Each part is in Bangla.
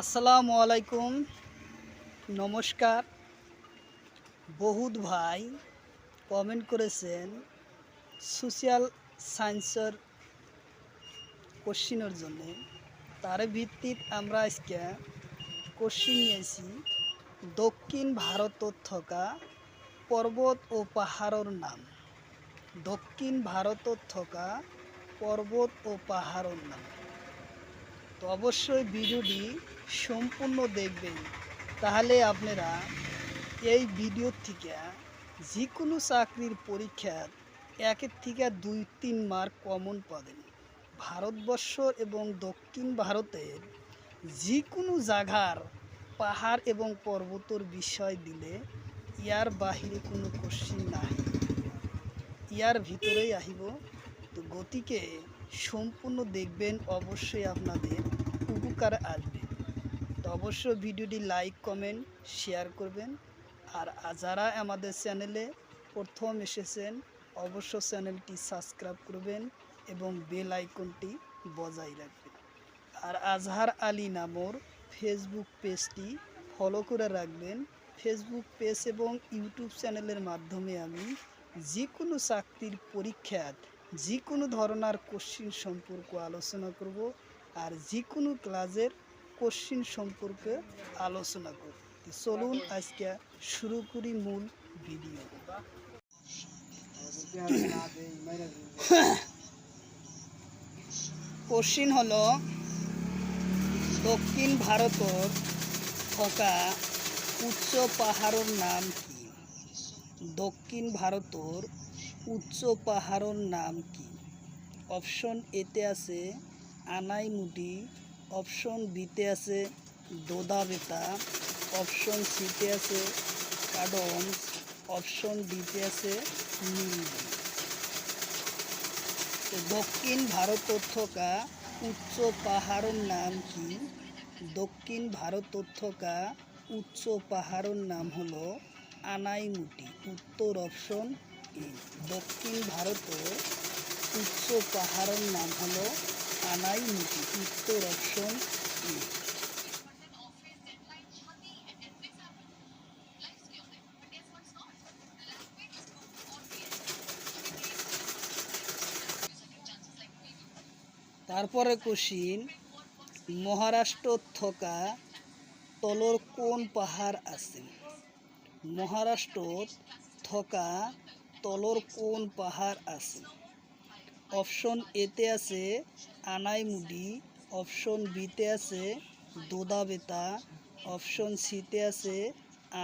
আসসালামু আলাইকুম, নমস্কার। বহুত ভাই কমেন্ট করেছেন সোশ্যাল সায়েন্সের কোশ্চিনের জন্য। তার ভিত্তিত আমরা আজকে কোশ্চিন নিয়েছি দক্ষিণ ভারতত থকা পর্বত ও পাহাড়ের নাম। দক্ষিণ ভারতত থকা পর্বত ও পাহাড়ের নাম। তো অবশ্যই ভিডিওটি সম্পূর্ণ দেখবেন, তাহলে আপনারা এই ভিডিও থেকে যে কোনো চাকরির পরীক্ষার 1 থেকে 2-3 মার্ক কমন পাবেন। ভারতবর্ষ এবং দক্ষিণ ভারতের যে কোনো জায়গার পাহাড় এবং পর্বতের বিষয় দিলে ইয়ার বাহিরে কোনো কোশ্চিন নাই, ইয়ার ভিতরেই আহিব। তো গতিকে সম্পূর্ণ দেখবেন, অবশ্যই আপনাদের উপকার আসবে। তো অবশ্যই ভিডিওটি লাইক কমেন্ট শেয়ার করবেন। আর যারা আমাদের চ্যানেলে প্রথম এসেছেন অবশ্য চ্যানেলটি সাবস্ক্রাইব করবেন এবং বেল আইকনটি বজায় রাখবেন। আর আজহার আলী নামর ফেসবুক পেজটি ফলো করে রাখবেন। ফেসবুক পেজ এবং ইউটিউব চ্যানেলের মাধ্যমে আমি যে কোনো চাকরির পরীক্ষার যে কোনো ধরনের কোশ্চিন সম্পর্কে আলোচনা করব, আর যে কোনো ক্লাসের কোশ্চিন সম্পর্কে আলোচনা করব। চলুন আজকে শুরু করি মূল ভিডিও। কোশ্চিন হলো দক্ষিণ ভারতের থকা উচ্চ পাহাড়ের নাম কি? দক্ষিণ ভারতের উচ্চ পাহাড়ের নাম কি? অপশন এতে আছে আনাইমুডি, অপশন বিতে আছে দোদাবেতা, অপশন সিতে আছে কাডমস, অপশন ডিতে আছে নীলগিরি। তো দক্ষিণ ভারতের থকা উচ্চ পাহাড়ের নাম কি? দক্ষিণ ভারতের থকা উচ্চ পাহাড়ের নাম হলো আনাইমুটি। উত্তর অপশন এ। দক্ষিণ ভারতের উচ্চ পাহাড়ের নাম হলো আনাইমুটি। উত্তর অপশন এ। তারপরে কোশ্চিন, মহারাষ্ট্র থকা তলর কোন পাহাড় আছে? মহারাষ্ট্র থকা তলর কোন পাহাড় আছে? অপশন এতে আছে আনাইমুডি, অপশন বিতে আছে দোদাবেতা, অপশন সিতে আছে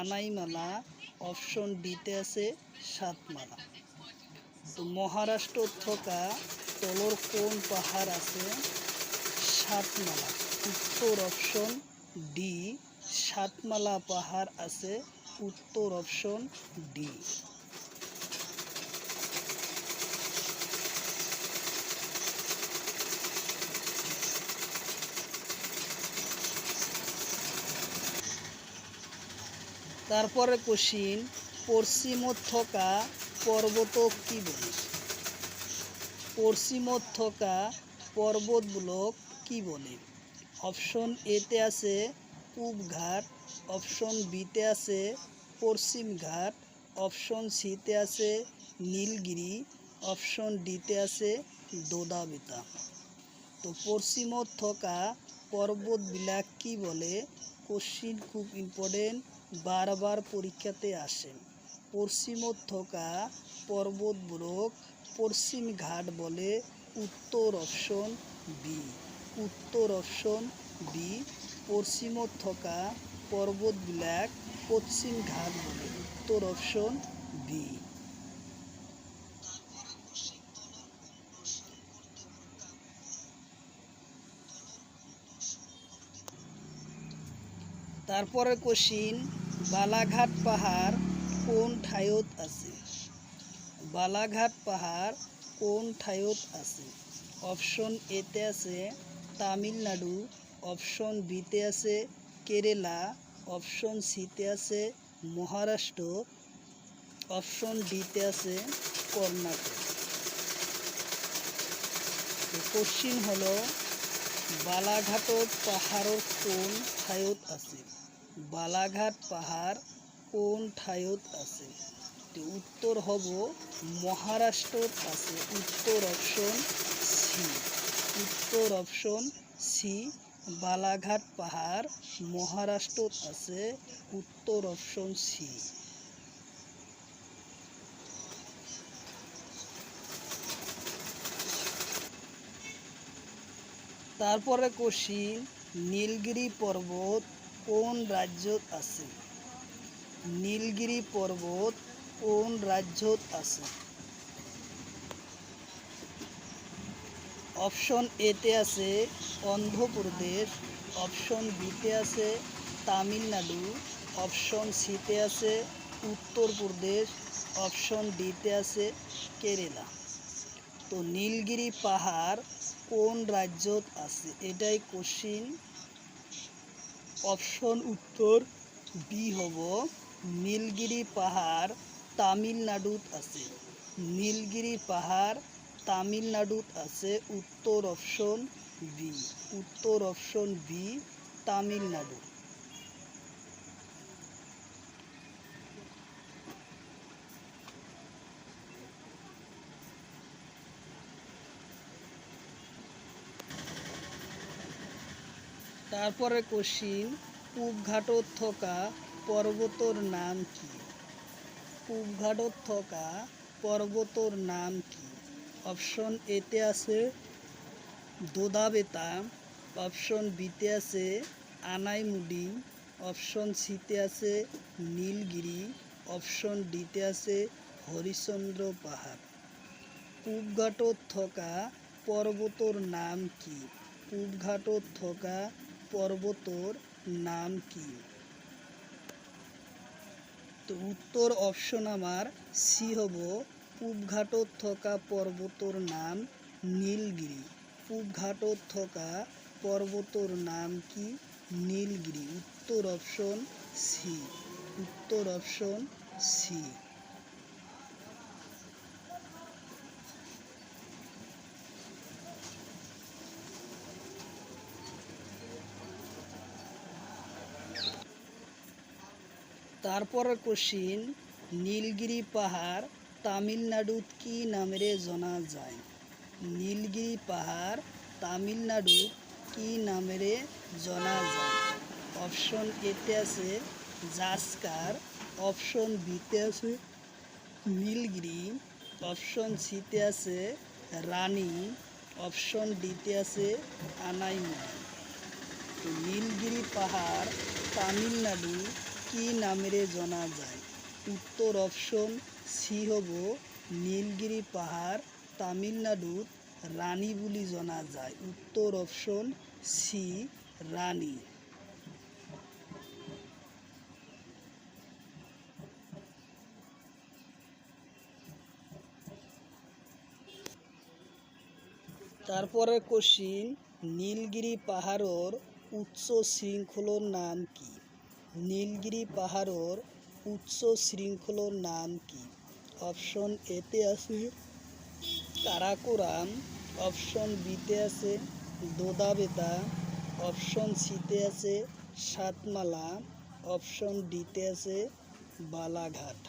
আনাইমালা, অপশন ডিতে আছে সাতমালা। তো মহারাষ্ট্র থকা তলর কোন পাহাড় আছে? সাতমালা। উত্তর অপশন ডি, সাতমালা পাহাড় আছে। উত্তর অপশন ডি। তারপরে কোশ্চিন, পশ্চিমত থকা পর্বত কি বলে? পশ্চিমত থকা পর্বতগুলোক কি বলে? অপশন এতে আছে পূব ঘাট, অপশন বিতে আছে পশ্চিম ঘাট, অপশন সিতে আছে নীলগিরি, অপশন ডিতে আছে দোদাবেতা। তো পশ্চিমত থকা পর্বতবিলাক কি বলে? কোশ্চিন খুব ইম্পর্টেন্ট, বারবার পরীক্ষাতে আসে। পশ্চিমত থকা পর্বতগুলোক পশ্চিম ঘাট বলে। উত্তর অপশন বি। উত্তর অপশন বি। পশ্চিমত থকা পর্বতবিলাক পশ্চিম ঘাট বলে। উত্তর অপশন বি। তারপরে কোশ্চিন, বালাঘাট পাহাড় কোন ঠাইত আছে? বালাঘাট পাহাড় কোন ঠাইত আছে? অপশন এতে আছে তামিলনাড়ু, অপশন বিতে আছে কেরালা, অপশন সিতে আছে মহারাষ্ট্র, অপশন ডিতে আছে কর্ণাটক। কোশ্চিন হলো বালাঘাটত পাহাৰৰ কোন ঠাইত আছে? বালাঘাট পাহাৰ কোন ঠাইত আছে? উত্তৰ হ'ব মহাৰাষ্ট্ৰত আছে। উত্তৰ অপশ্যন চি। উত্তৰ অপশ্যন চি। বালাঘাট পাহাৰ মহাৰাষ্ট্ৰত আছে। উত্তৰ অপশ্যন চি। তারপরে কোশ্চিন, নীলগিরি পর্বত কোন রাজ্যত আছে? নীলগিরি পর্বত কোন রাজ্যত আছে? অপশন এতে আছে অন্ধ্রপ্রদেশ, অপশন বিতে আছে তামিলনাড়ু, অপশন সিতে আছে উত্তরপ্রদেশ, অপশন ডিতে আছে কেরালা। তো নীলগিরি পাহাড় কোন রাজ্যত আছে? এটাই কোশ্চিন। অপশন উত্তর বি হব নীলগিরি পাহাড় তামিলনাড়ুত আছে। নীলগিরি পাহাড় তামিলনাড়ুত আছে। উত্তর অপশন বি। উত্তর অপশন বি, তামিলনাড়ু। তারপরে কোশ্চিন, পূবঘাটত থকা পর্বতর নাম কি? পূবঘাটত থকা পর্বতর নাম কি? অপশন এতে আছে দোদাবেতা, অপশন বিতে আছে আনাইমুডি, অপশন সিতে আছে নীলগিরি, অপশন ডিতে আছে হরিশ্চন্দ্র পাহাড়। পূবঘাটত থকা পর্বতর নাম কি? পূবঘাটত থকা পর্বতর নাম কি? তো উত্তর অপশন আমার সি হব পূবঘাটত থকা পর্বতর নাম নীলগিরি। পূবঘাটত থকা পর্বতর নাম কি? নীলগিরি। উত্তর অপশন সি। উত্তর অপশন সি। তারপরে কোশ্চিন, নীলগিরি পাহাড় তামিলনাড়ুত কি নামেরে জনা যায়? নীলগিরি পাহাড় তামিলনাড়ুত কি নামেরে জনা যায়? অপশন এতে আছে জাস্কার, অপশন বিতে আছে নীলগিরি, অপশন সিতে আছে রানী, অপশন ডিতে আছে আনাইমুডি। তো নীলগিরি পাহাড় তামিলনাড়ু কি নামেরে জনা যায়? উত্তর অপশন সি হব নীলগিরি পাহাড় তামিলনাড়ুত রানী বুলি জনা যায়। উত্তর অপশন সি, রানী। তারপরে কোশ্চিন, নীলগিরি পাহাড়র উচ্চ শৃঙ্খলর নাম কি? নীলগিরি পাহাড়র উচ্চ শৃঙ্খলর নাম কি? অপশন এতে আছে কারাকোরাম, অপশন বিতে আছে দোদাবেতা, অপশন সিতে আছে সাতমালা, অপশন ডিতে আছে বালাঘাট।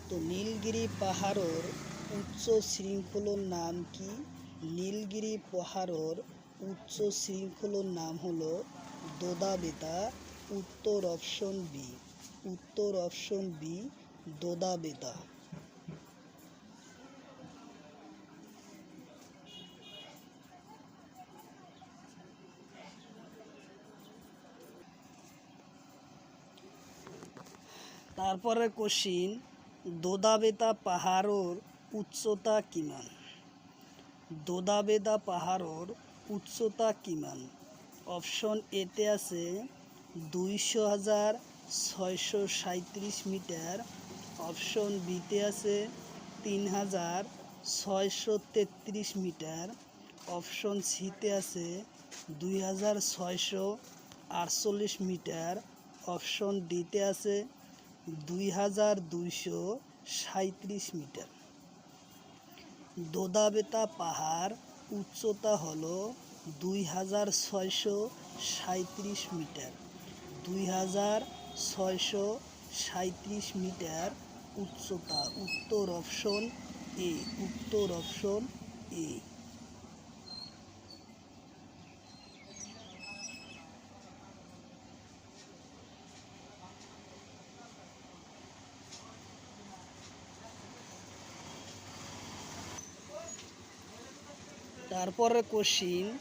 তো নীলগিরি পাহাড়র উচ্চ শৃঙ্খলর নাম কি? নীলগিরি পাহাড়র উচ্চ শৃঙ্খলর নাম হলো দোদাবেতা। উত্তর অপশন বি। উত্তর অপশন বি, দোদাবেতা। তারপরে কোশ্চিন, দোদাবেতা পাহাড়র উচ্চতা কিমান? দোদাবেতা পাহাড়র উচ্চতা কিমান? অপশন এতে আছে ২০০,৬৩৭ মিটার, অপশন বিতে আছে ৩,৬৩৩ মিটার, অপশন সিতে আছে ২,৬৪৮ মিটার, অপশন ডিতে আছে ২,২৩৭ মিটার। দোদাবেতা পাহাড় উচ্চতা হলো 2637 মিটার। 2637 মিটার উচ্চতা। উত্তর অপশন এ। উত্তর অপশন এ। তারপরে কোশ্চিন,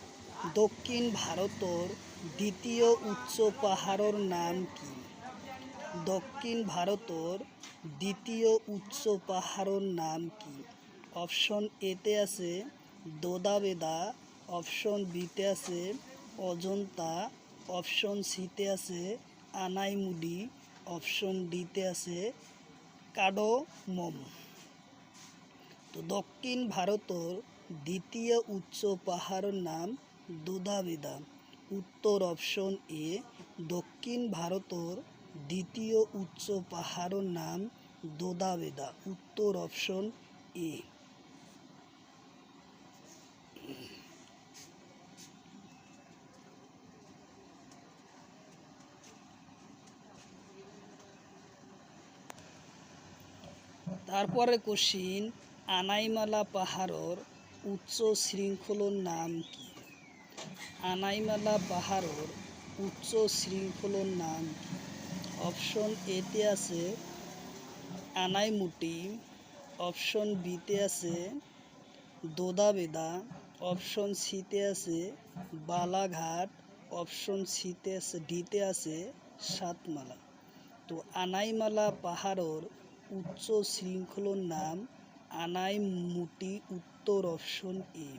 দক্ষিণ ভারতর দ্বিতীয় উচ্চ পাহাড়ের নাম কি? দক্ষিণ ভারতর দ্বিতীয় উচ্চ পাহাড়ের নাম কি? অপশন এতে আছে দোদাবেদা, অপশন বিতে আছে অজন্তা, অপশন সিতে আছে আনাইমুডি, অপশন ডিতে আছে কাডমম। তো দক্ষিণ ভারতের দ্বিতীয় উচ্চ পাহাড়ের নাম দোদাবেদা। উত্তর অপশন এ। দক্ষিণ ভারতের দ্বিতীয় উচ্চ পাহাড়ের নাম দোদাবেদা। উত্তর অপশন এ। তারপরে কোশ্চিন, আনাইমালা পাহাড়ের উচ্চ শৃঙ্খলের নাম কি? আনাইমালা পাহাড়ের উচ্চ শৃঙ্খলের নাম কি? অপশন এতে আছে আনাইমুটি, অপশন বিতে আছে দোদাবেদা, অপশন সিতে আছে বালাঘাট, অপশন সিতে আছে ডিতে আছে সাতমালা। তো আনাইমালা পাহাড়ের উচ্চ শৃঙ্খলের নাম আনাইমুটি। উত্তর অপশন এ।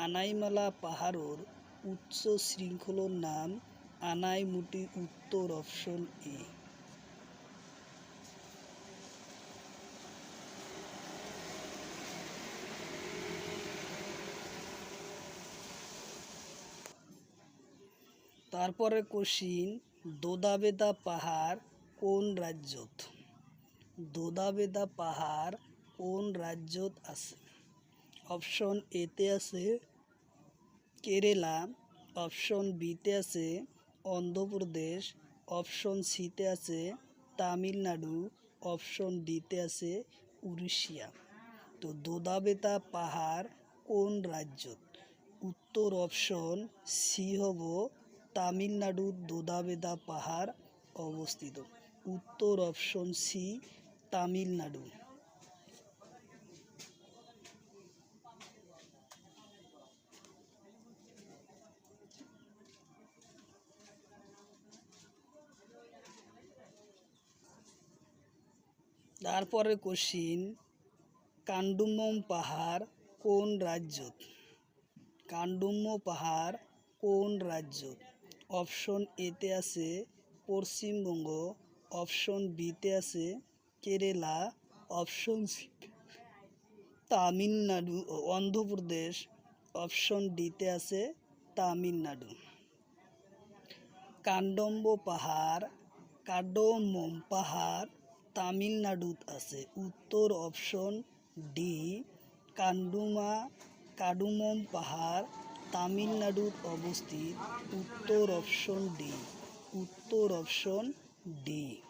আনাইমালা পাহাড়ের উচ্চ শৃঙ্খলের নাম আনাইমুটি। উত্তর অপশন এ। তারপরে কোশ্চিন, দোদাবেদা পাহাড় কোন রাজ্যত? দোদাবেদা পাহাড় কোন রাজ্যত আছে? অপশন এতে আছে কেরালা, অপশন বিতে আছে অন্ধ্রপ্রদেশ, অপশন সিতে আছে তামিলনাড়ু, অপশন ডিতে আছে উড়িষ্যা। তো দোদাবেদা পাহাড় কোন রাজ্যত? উত্তর অপশন সি হব তামিলনাড়ুর দোদাবেদা পাহাড় অবস্থিত। উত্তর অপশন সি, তামিলনাড়ু। তারপরে কোশ্চিন, কান্ডুমম পাহাড় কোন রাজ্যত? কান্ডুম্ম পাহাড় কোন রাজ্যত? অপশন এতে আছে পশ্চিমবঙ্গ, অপশন বিতে আছে কেরালা, অপশন সি তামিলনাড়ু ও অন্ধ্রপ্রদেশ, অপশন ডিতে আছে তামিলনাড়ু। কাডমম পাহাড় তামিলনাড়ুত আছে। উত্তর অপশন ডি। কাডুমম পাহাড় তামিলনাড়ুত অবস্থিত। উত্তর অপশন ডি। উত্তর অপশন ডি।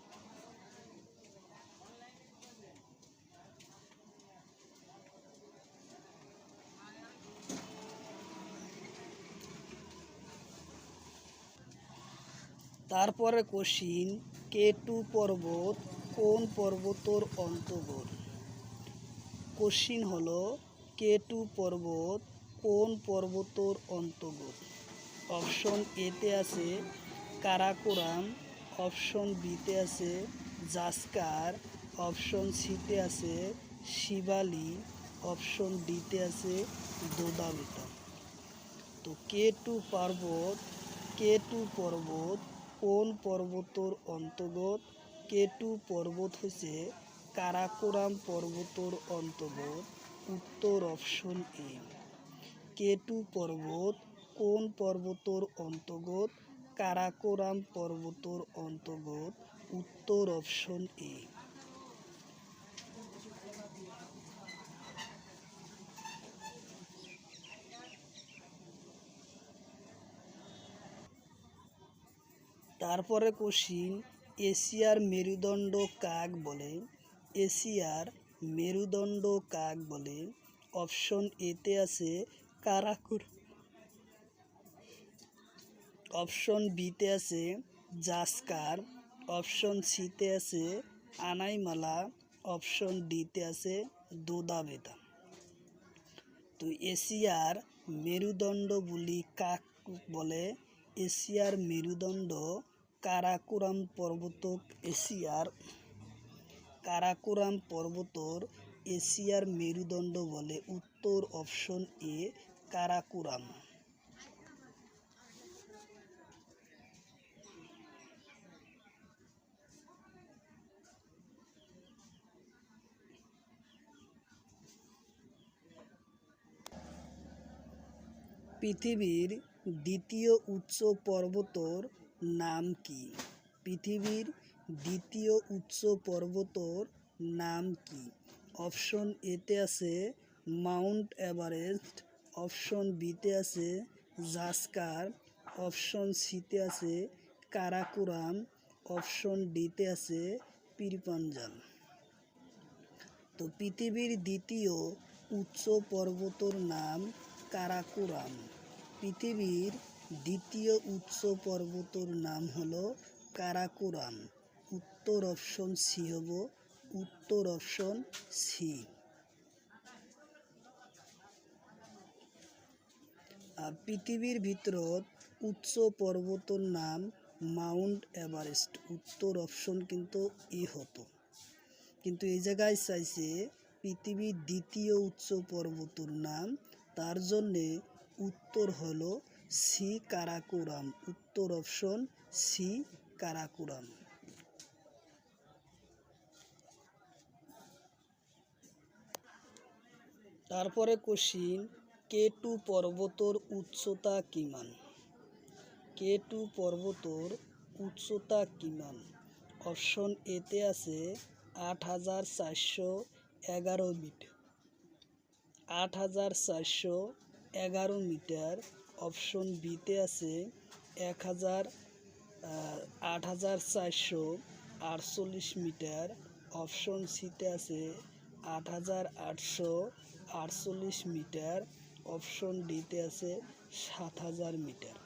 তারপরে কোশ্চিন, কেটু পর্বত কোন পর্বতের অন্তর্গত? কোশ্চিন হলো কেটু পর্বত কোন পর্বতের অন্তর্গত? অপশন এতে আছে কারাকোরাম, অপশন বিতে আছে জাসকার, অপশন সিতে আছে শিবালি, অপশন ডিতে আছে দোদাবেতা। তো কেটু পর্বত কোন পর্বতের অন্তর্গত? কেটু পর্বত হচ্ছে কারাকোরাম পর্বতের অন্তর্গত। উত্তর অপশন এ। কেটু পর্বত কোন পর্বতের অন্তর্গত? কারাকোরাম পর্বতের অন্তর্গত। উত্তর অপশন এ। তারপরে কোশ্চিন, এশিয়ার মেরুদণ্ড কাক বলে? এশিয়ার মেরুদণ্ড কাক বলে? অপশন এতে আছে কারাকুরাম, অপশন বিতে আছে জাসকার, অপশন সিতে আছে আনাইমালা, অপশন ডিতে আছে দোদাবেতা। তো এশিয়ার মেরুদণ্ড বলি কাক বলে? এশিয়ার মেরুদণ্ড কারাকুরাম পর্বতক এশিয়ার কারাকুরাম পর্বতর এশিয়ার মেরুদণ্ড বলে। উত্তর অপশন এ কারাকুরাম। পৃথিবীর দ্বিতীয় উচ্চ পর্বতর নাম কি? পৃথিবীর দ্বিতীয় উচ্চ পর্বতর নাম কি? অপশন এতে আছে মাউন্ট এভারেস্ট, অপশন বিতে আছে জাসকার, অপশন সিতে আছে কারাকুরাম, অপশন ডিতে আছে পীরপাঞ্জাল। তো পৃথিবীর দ্বিতীয় উচ্চ পর্বতর নাম কারাকুরাম। পৃথিবীর দ্বিতীয় উচ্চ পর্বতর নাম হলো কারাকুরাম। উত্তর অপশন সি হব, উত্তর অপশন সি। আর পৃথিবীর ভিতরত উচ্চ পর্বতর নাম মাউন্ট এভারেস্ট। উত্তর অপশন কিন্তু এ হতো, কিন্তু এই জায়গায় চাইছে পৃথিবীর দ্বিতীয় উচ্চ পর্বতর নাম, তার জন্যে উত্তর হলো সি কারাকুরাম। উত্তর অপশন সি কারাকুরাম। তারপরে কোশ্চিন, K2 পর্বতর উচ্চতা কিমান? K2 পর্বতর উচ্চতা কিমান? অপশন এতে আছে ৮৪১১ মিটার, ৮৪১১ মিটার। অপশন বিতে আছে ৮৪৪৮ মিটার, অপশন সিতে আছে ৮৮৪৮ মিটার, অপশন ডিতে আছে ৭০০০ মিটার।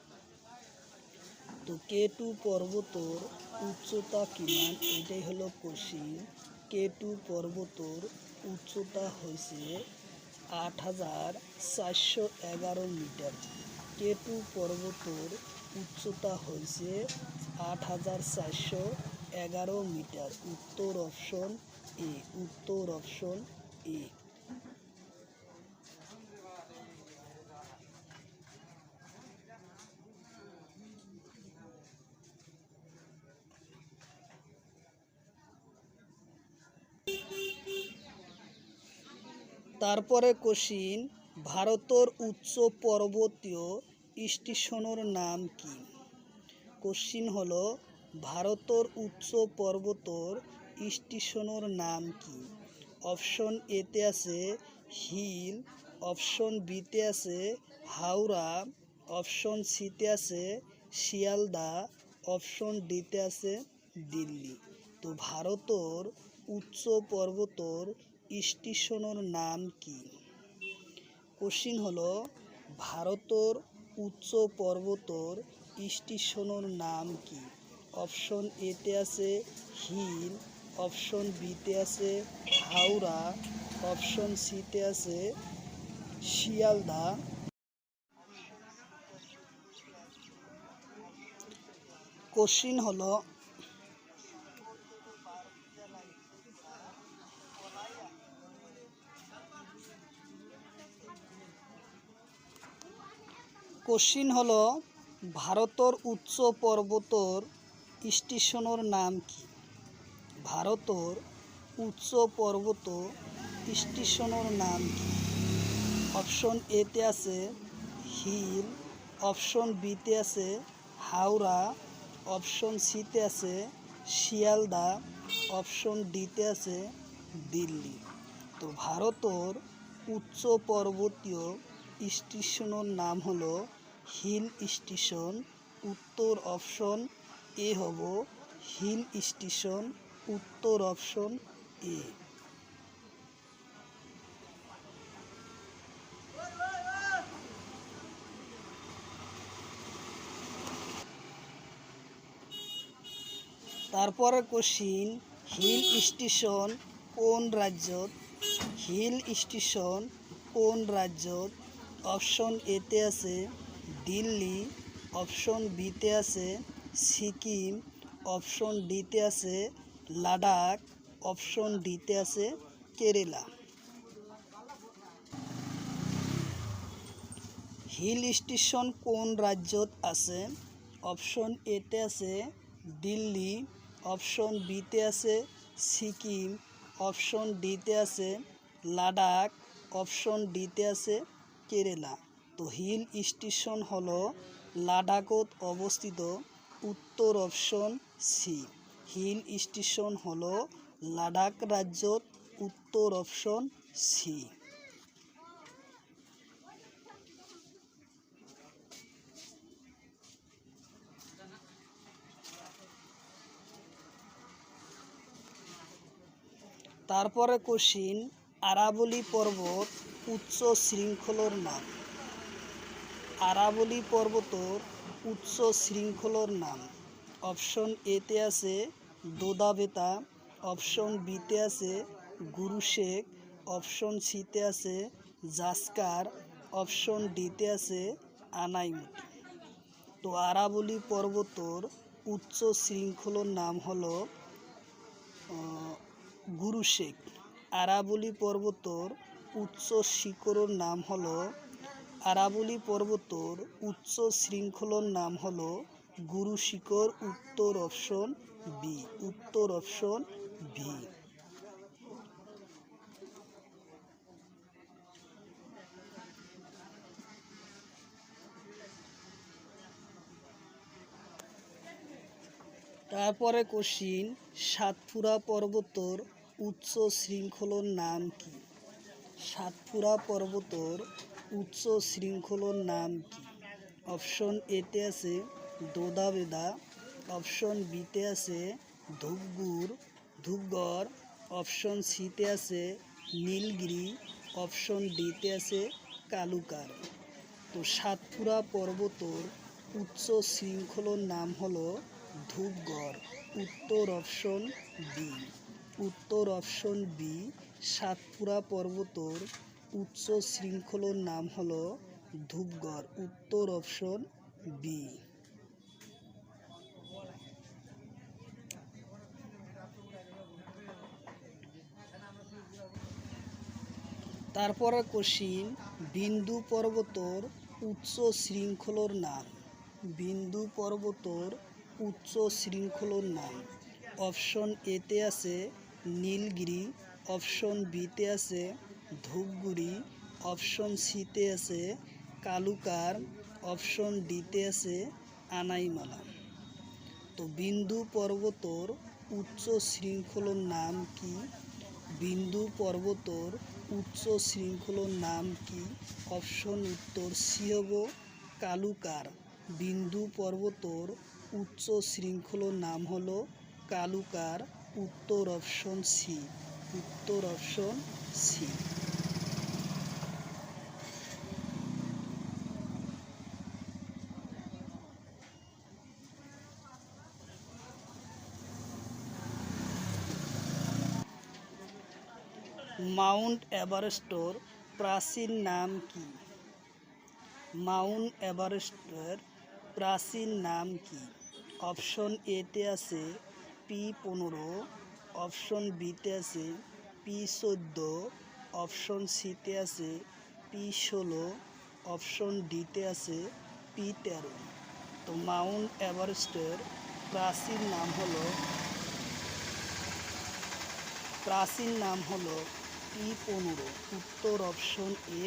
তো K2 পর্বতর উচ্চতা কিমান, এটাই হলো কোশ্চিন। K2 পর্বতর উচ্চতা হয়েছে ৮৪১১ মিটার। K2 পর্বতর উচ্চতা হয়েছে ৮৪১১ মিটার। উত্তর অপশন এ, উত্তর অপশন এ। তারপরে কোশ্চিন, ভারতের উচ্চ পর্বতীয় স্টেশনের নাম কি? কোশ্চিন হলো ভারতের উচ্চ পর্বতের স্টেশনের নাম কি? অপশন এতে আছে হিল, অপশন বিতে আছে হাওড়া, অপশন সিতে আছে শিয়ালদা, অপশন ডিতে আছে দিল্লি। তো ভারতের উচ্চ পর্বতের স্টেশনের নাম কি? কোশ্চিন হলো ভারতের উচ্চ পর্বতের স্টেশনের নাম কি? অপশন এতে আছে হিল, অপশন বিতে আছে হাওড়া, অপশন সিতে আছে শিয়ালদা। কোশ্চিন হলো ভারতের উচ্চ পর্বতের স্টেশনের নাম কি? ভারতের উচ্চ পর্বত স্টেশনের নাম কি? অপশন এতে আছে হিল, অপশন বিতে আছে হাওড়া, অপশন সিতে আছে শিয়ালদা, অপশন ডিতে আছে দিল্লি। তো ভারতের উচ্চ পর্বতীয় স্টেশনের নাম হলো হিল স্টেশন। উত্তর অপশন এ এ হব হিল স্টেশন, উত্তর অপশন এ। তারপরে কোশ্চিন, হিল স্টেশন কোন রাজ্যত? হিল স্টেশন কোন রাজ্যত? অপশন এতে আছে দিল্লি, অপশন বিতে আছে সিকিম, অপশন ডিতে আছে লাদাখ, অপশন ডিতে আছে কেরালা। হিল স্টেশন কোন রাজ্যত আছে? অপশন এতে আছে দিল্লি, অপশন বিতে আছে সিকিম, অপশন ডিতে আছে লাদাখ, অপশন ডিতে আছে কেরালা। তো হিল স্টেশন হলো লাদাখত অবস্থিত, উত্তর অপশন সি। হিল স্টেশন হলো লাদাখ রাজ্যত, উত্তর অপশন সি। তারপরে কোশ্চিন, আরাবলী পর্বত উচ্চ শৃঙ্খলর নাম। আরাবলী পর্বতর উচ্চ শৃঙ্খলর নাম। অপশন এতে আছে দোদাবেতা, অপশন বিতে আছে গুরু শেখ, অপশন সিতে আছে জাস্কার, অপশন ডিতে আছে আনাইমুতি। তো আরাবলী পর্বতর উচ্চ শৃঙ্খলর নাম হলো গুরু শেখ। আরাবলী পর্বতর উচ্চ শিখরের নাম হলো আরাবলী পর্বতর উচ্চ শৃঙ্খলর নাম হলো গুরু শিখর, উত্তর অপশন বি। উত্তর অপশন বি। তারপরে কোশ্চিন, সাতপুরা পর্বতর উচ্চ শৃঙ্খলর নাম কি? সাতপুরা পর্বতর উচ্চ শৃঙ্খলর নাম কি? অপশন এতে আছে দোদাবেদা, অপশন বিতে আছে ধূপগড়, অপশন সিতে আছে নীলগিরি, অপশন ডিতে আছে কালুকার। তো সাতপুরা পর্বতর উচ্চ শৃঙ্খলর নাম হলো ধূপগড়, উত্তর অপশন বি। উত্তর অপশন বি। সাতপুরা পর্বতর উচ্চ শৃঙ্খলর নাম হলো ধূপগড়, উত্তর অপশন বি। তারপরে কোশ্চিন, বিন্দু পর্বতর উচ্চ শৃঙ্খলর নাম। বিন্দু পর্বতর উচ্চ শৃঙ্খলর নাম। অপশন এতে আছে নীলগিরি, অপশন বিতে আছে ধূপগুড়ি, অপশন সিতে আছে কালুকার, অপশন ডিতে আছে আনাইমালা। তো বিন্দু পর্বতর উচ্চ শৃঙ্খলর নাম কি? বিন্দু পর্বতর উচ্চ শৃঙ্খলর নাম কি? অপশন উত্তর সি হব কালুকার। বিন্দু পর্বতর উচ্চ শৃঙ্খলর নাম হলো কালুকার, উত্তর অপশন সি। উত্তর অপশন সি। মাউন্ট এভারেস্টর প্রাচীন নাম কি? মাউন্ট এভারেস্টের প্রাচীন নাম কি? অপশন এতে আছে P15, অপশন বিতে আছে P14, অপশন সিতে আছে P16, অপশন ডিতে আছে P13। তো মাউন্ট এভারেস্টের প্রাচীন নাম হলো P15, উত্তর অপশন এ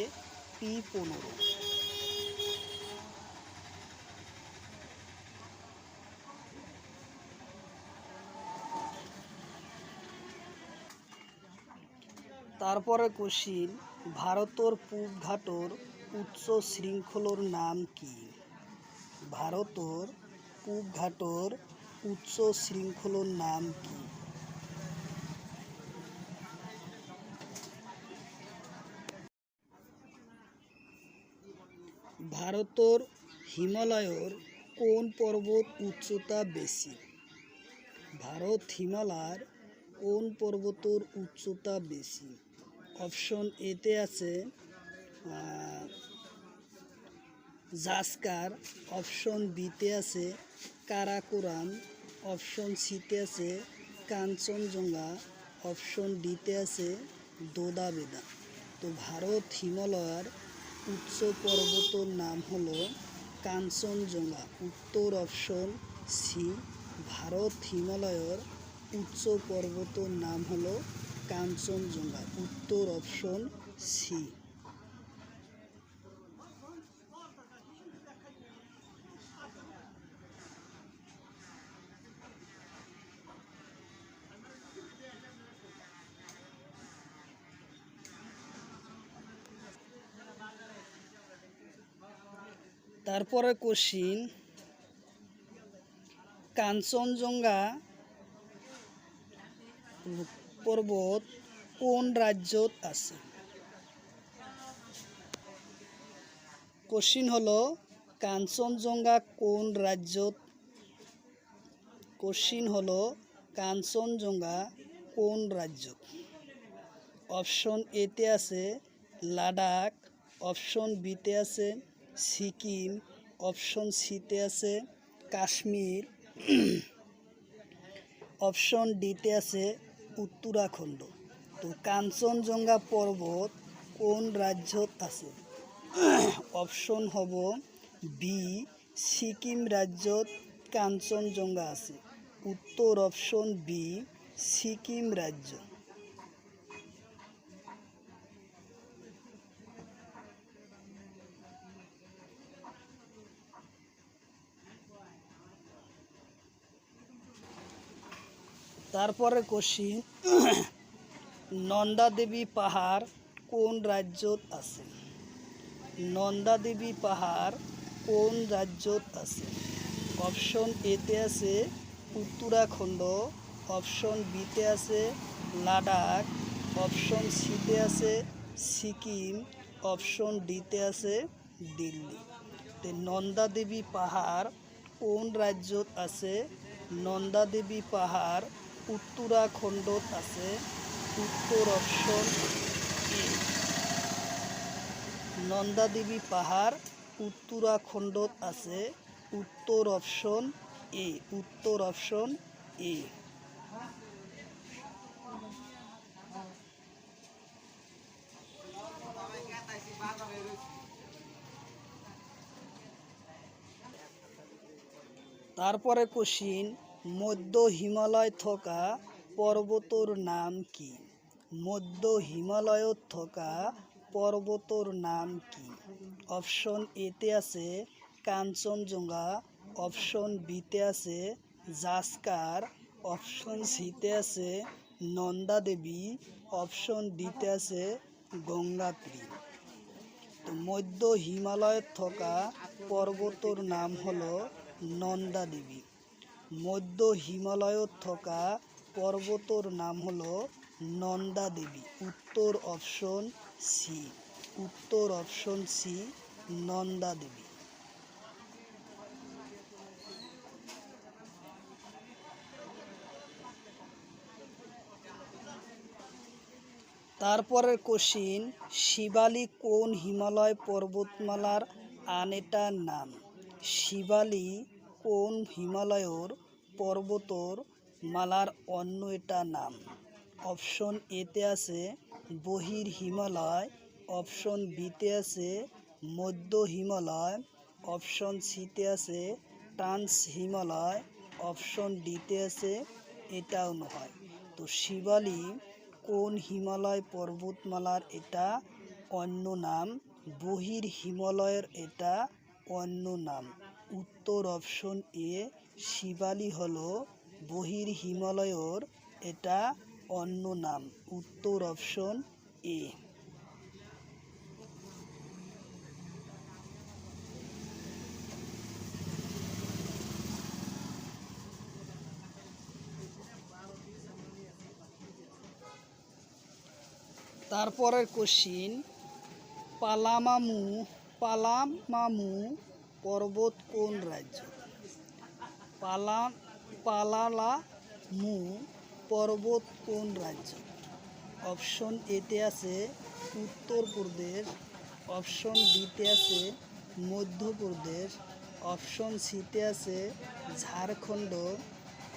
P15। তারপরে কোশ্চিন, ভারতের পূব ঘাটর উচ্চ শৃঙ্খলর নাম কি? ভারতের পূব ঘাটর উচ্চ শৃঙ্খলার নাম কি? ভারতের হিমালয়ের কোন পর্বত উচ্চতা বেশি? ভারত হিমালয়ের কোন পর্বতের উচ্চতা বেশি? অপশন এতে আছে জাস্কার, অপশন বিতে আছে কারাকোরাম, অপশন সিতে আছে কাঞ্চনজঙ্ঘা, অপশন ডিতে আছে দোদাবেদা। তো ভারত হিমালয়ের উচ্চ পর্বতের নাম হলো কাঞ্চনজঙ্ঘা। উত্তর অপশন সি। ভারত হিমালয়ের উচ্চ পর্বতের নাম হলো কাঞ্চনজঙ্ঘা। উত্তর অপশন সি। তারপরে কোশ্চিন, কাঞ্চনজঙ্ঘা পর্বত কোন রাজ্যত আছে? কোশ্চিন হলো কাঞ্চনজঙ্ঘা কোন রাজ্যত? কোশ্চিন হলো কাঞ্চনজঙ্ঘা কোন রাজ্যত? অপশন এতে আছে লাদাখ, অপশন বিতে আছে সিকিম, অপশন সিতে আছে কাশ্মীর, অপশন ডিতে আছে উত্তরাখণ্ড। তো কাঞ্চনজঙ্ঘা পর্বত কোন রাজ্যত আছে? অপশন হব বি, সিকিম রাজ্যত কাঞ্চনজঙ্ঘা আছে। উত্তর অপশন বি, সিকিম রাজ্য। তারপরে কোশ্চিন, নন্দা দেবী পাহাড় কোন রাজ্যত আছে? নন্দা দেবী পাহাড় কোন রাজ্যত আছে? অপশন এতে আছে উত্তরাখণ্ড, অপশন বিতে আছে লাদাখ, অপশন সিতে আছে সিকিম, অপশন ডিতে আছে দিল্লি। তো নন্দা দেবী পাহাড় কোন রাজ্যত আছে? নন্দা দেবী পাহাড় উত্তরাখণ্ডত আছে। উত্তর অপশন এ। নন্দা দেবী পাহাড় উত্তরাখণ্ডত আছে। উত্তর অপশন এ। উত্তর অপশন এ। তারপরে কোশ্চিন, মধ্য হিমালয় থকা পর্বতর নাম কি? মধ্য হিমালয়ত থকা পর্বতর নাম কি? অপশন এতে আছে কাঞ্চনজঙ্ঘা, অপশন বিতে আছে জাস্কার, অপশন সিতে আছে নন্দা দেবী, অপশন ডিতে আছে গঙ্গোত্রী। তো মধ্য হিমালয়ত থকা পর্বতর নাম হলো নন্দা দেবী। মধ্য হিমালয়ত থকা পর্বতর নাম হলো নন্দা দেবী। উত্তর অপশন সি। উত্তর অপশন সি, নন্দা দেবী। তারপরের কোশ্চিন, শিবালিক কোন হিমালয় পর্বতমালার আনেটা নাম? শিবালি কোন হিমালয়ের পর্বতর মালার অন্য এটা নাম? অপশন এতে আছে বহির হিমালয়, অপশন বিতে আছে মধ্য হিমালয়, অপশন সিতে আছে ট্রান্স হিমালয়, অপশন ডিতে আছে এটাও নয়। তো শিবালি কোন হিমালয় পর্বতমালার এটা অন্য নাম? বহির হিমালয়ের এটা অন্য নাম। উত্তর অপশন এ। শিবালি হলো বহির হিমালয়ের এটা অন্য নাম। উত্তর অপশন এ। তারপরের কোশ্চিন, পালামামু পালামামু পর্বত কোন রাজ্য? পালালামু পর্বত কোন রাজ্য? অপশন এতে আছে উত্তরপ্রদেশ, অপশন বিতে আছে মধ্যপ্রদেশ, অপশন সিতে আছে ঝাড়খণ্ড,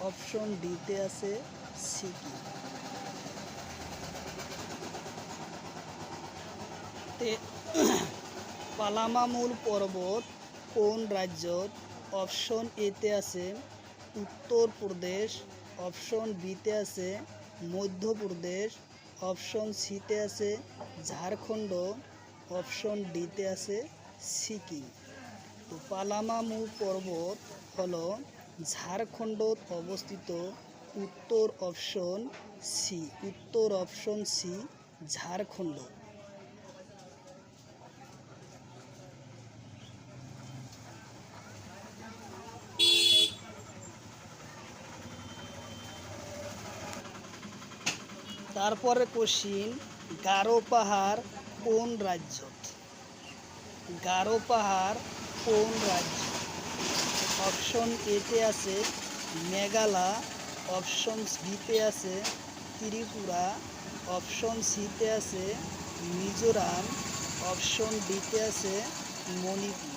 অপশন ডিতে আছে সিকিম। পালামামুর পর্বত কোন রাজ্যত? অপশন এতে আছে উত্তরপ্রদেশ, অপশন বিতে আছে মধ্যপ্রদেশ, অপশন সিতে আছে ঝাড়খণ্ড, অপশন ডিতে আছে সিকিম। তো পালামামু পর্বত হলো ঝাড়খণ্ডত অবস্থিত। উত্তর অপশন সি, উত্তর অপশন সি ঝাড়খণ্ড। তারপরে কোশ্চিন, গারো পাহাড় কোন রাজ্যত? গারো পাহাড় কোন রাজ্য? অপশন এতে আছে মেঘালয়, অপশন বিতে আছে ত্রিপুরা, অপশন সিতে আছে মিজোরাম, অপশন ডিতে আছে মণিপুর।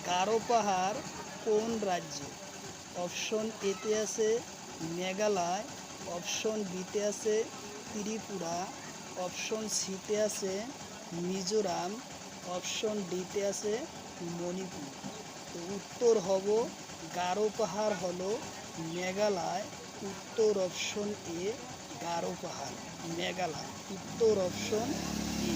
গারো পাহাড় কোন রাজ্য? অপশন এতে আছে মেঘালয়, অপশন বিতে আছে ত্রিপুরা, অপশন সিতে আছে মিজোরাম, অপশন ডিতে আছে মণিপুর। তো উত্তর হব গারো পাহাড় হলো মেঘালয়। উত্তর অপশন এ গারো পাহাড় মেঘালয়, উত্তর অপশন এ।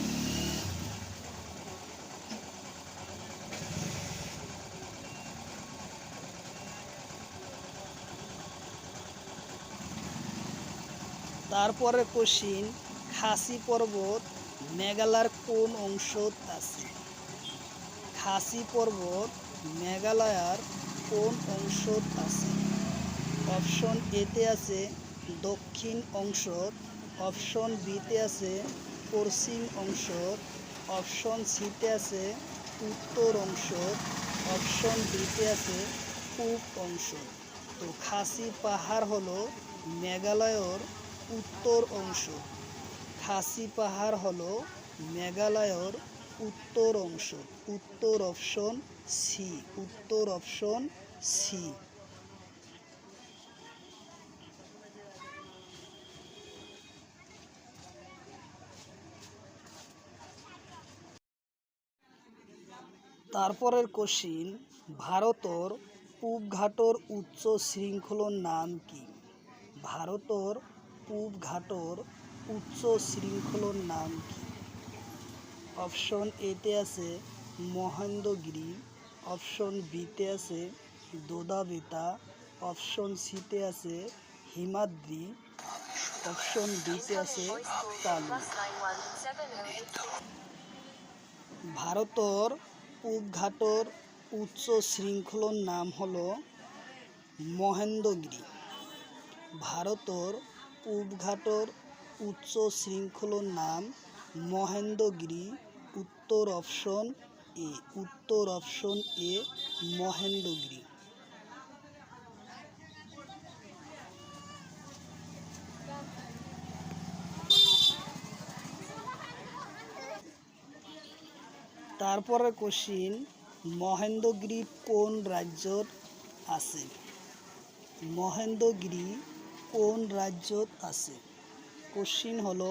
তারপরে কোশ্চিন, খাসি পর্বত মেঘালয়ের কোন অংশত আছে? খাসি পর্বত মেঘালয়ের কোন অংশত আছে? অপশন এতে আছে দক্ষিণ অংশত, অপশন বিতে আছে পশ্চিম অংশত, অপশন সিতে আছে উত্তর অংশত, অপশন ডিতে আছে পূব অংশত। তো খাসি পাহাড় হলো মেঘালয়ের উত্তর অংশ। খাসি পাহাড় হলো মেঘালয়ের উত্তর অংশ। উত্তর অপশন সি, উত্তর অপশন সি। তারপরের কোশ্চিন, ভারতর পূব ঘাটর উচ্চ শৃঙ্খলর নাম কি? ভারতর পূব ঘাটর উচ্চ শৃঙ্খলর নাম কি? অপশন এতে আছে মহেন্দ্রগিরি, অপশন বিতে আছে দোদাবেতা, অপশন সিতে আছে হিমাদ্রি, অপশন ডিতে আছে কালু। ভারতর পূব ঘাটর উচ্চ শৃঙ্খলর নাম হলো মহেন্দ্রগিরি। ভারতর পূব ঘাটর উচ্চ শৃঙ্খলর নাম মহেন্দ্রগিরি। উত্তর অপশন এ, উত্তর অপশন এ মহেন্দ্রগিরি। তারপরে কোশ্চিন, মহেন্দ্রগিরি কোন রাজ্যত আছে? মহেন্দ্রগিরি কোন রাজ্যত আছে? কোশ্চিন হলো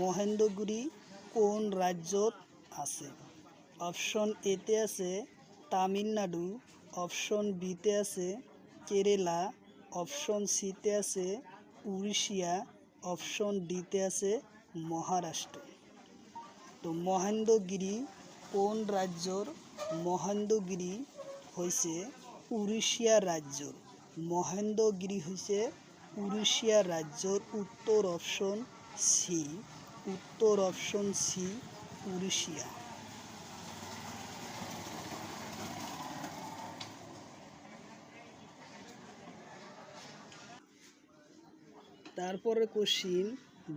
মহেন্দ্রগিরি কোন রাজ্যত আছে? অপশন এতে আছে তামিলনাড়ু, অপশন বিতে আছে কেরালা, অপশন সিতে আছে উড়িষ্যা, অপশন ডিতে আছে মহারাষ্ট্র। তো মহেন্দ্রগিরি কোন রাজ্যর? মহেন্দ্রগিরি হইছে উড়িষ্যা রাজ্যর। মহেন্দ্রগিরি হইছে উড়িষ্যা রাজ্যর। উত্তর অপশন সি, উত্তর অপশন সি উড়িষ্যা। তারপরে কোশ্চিন,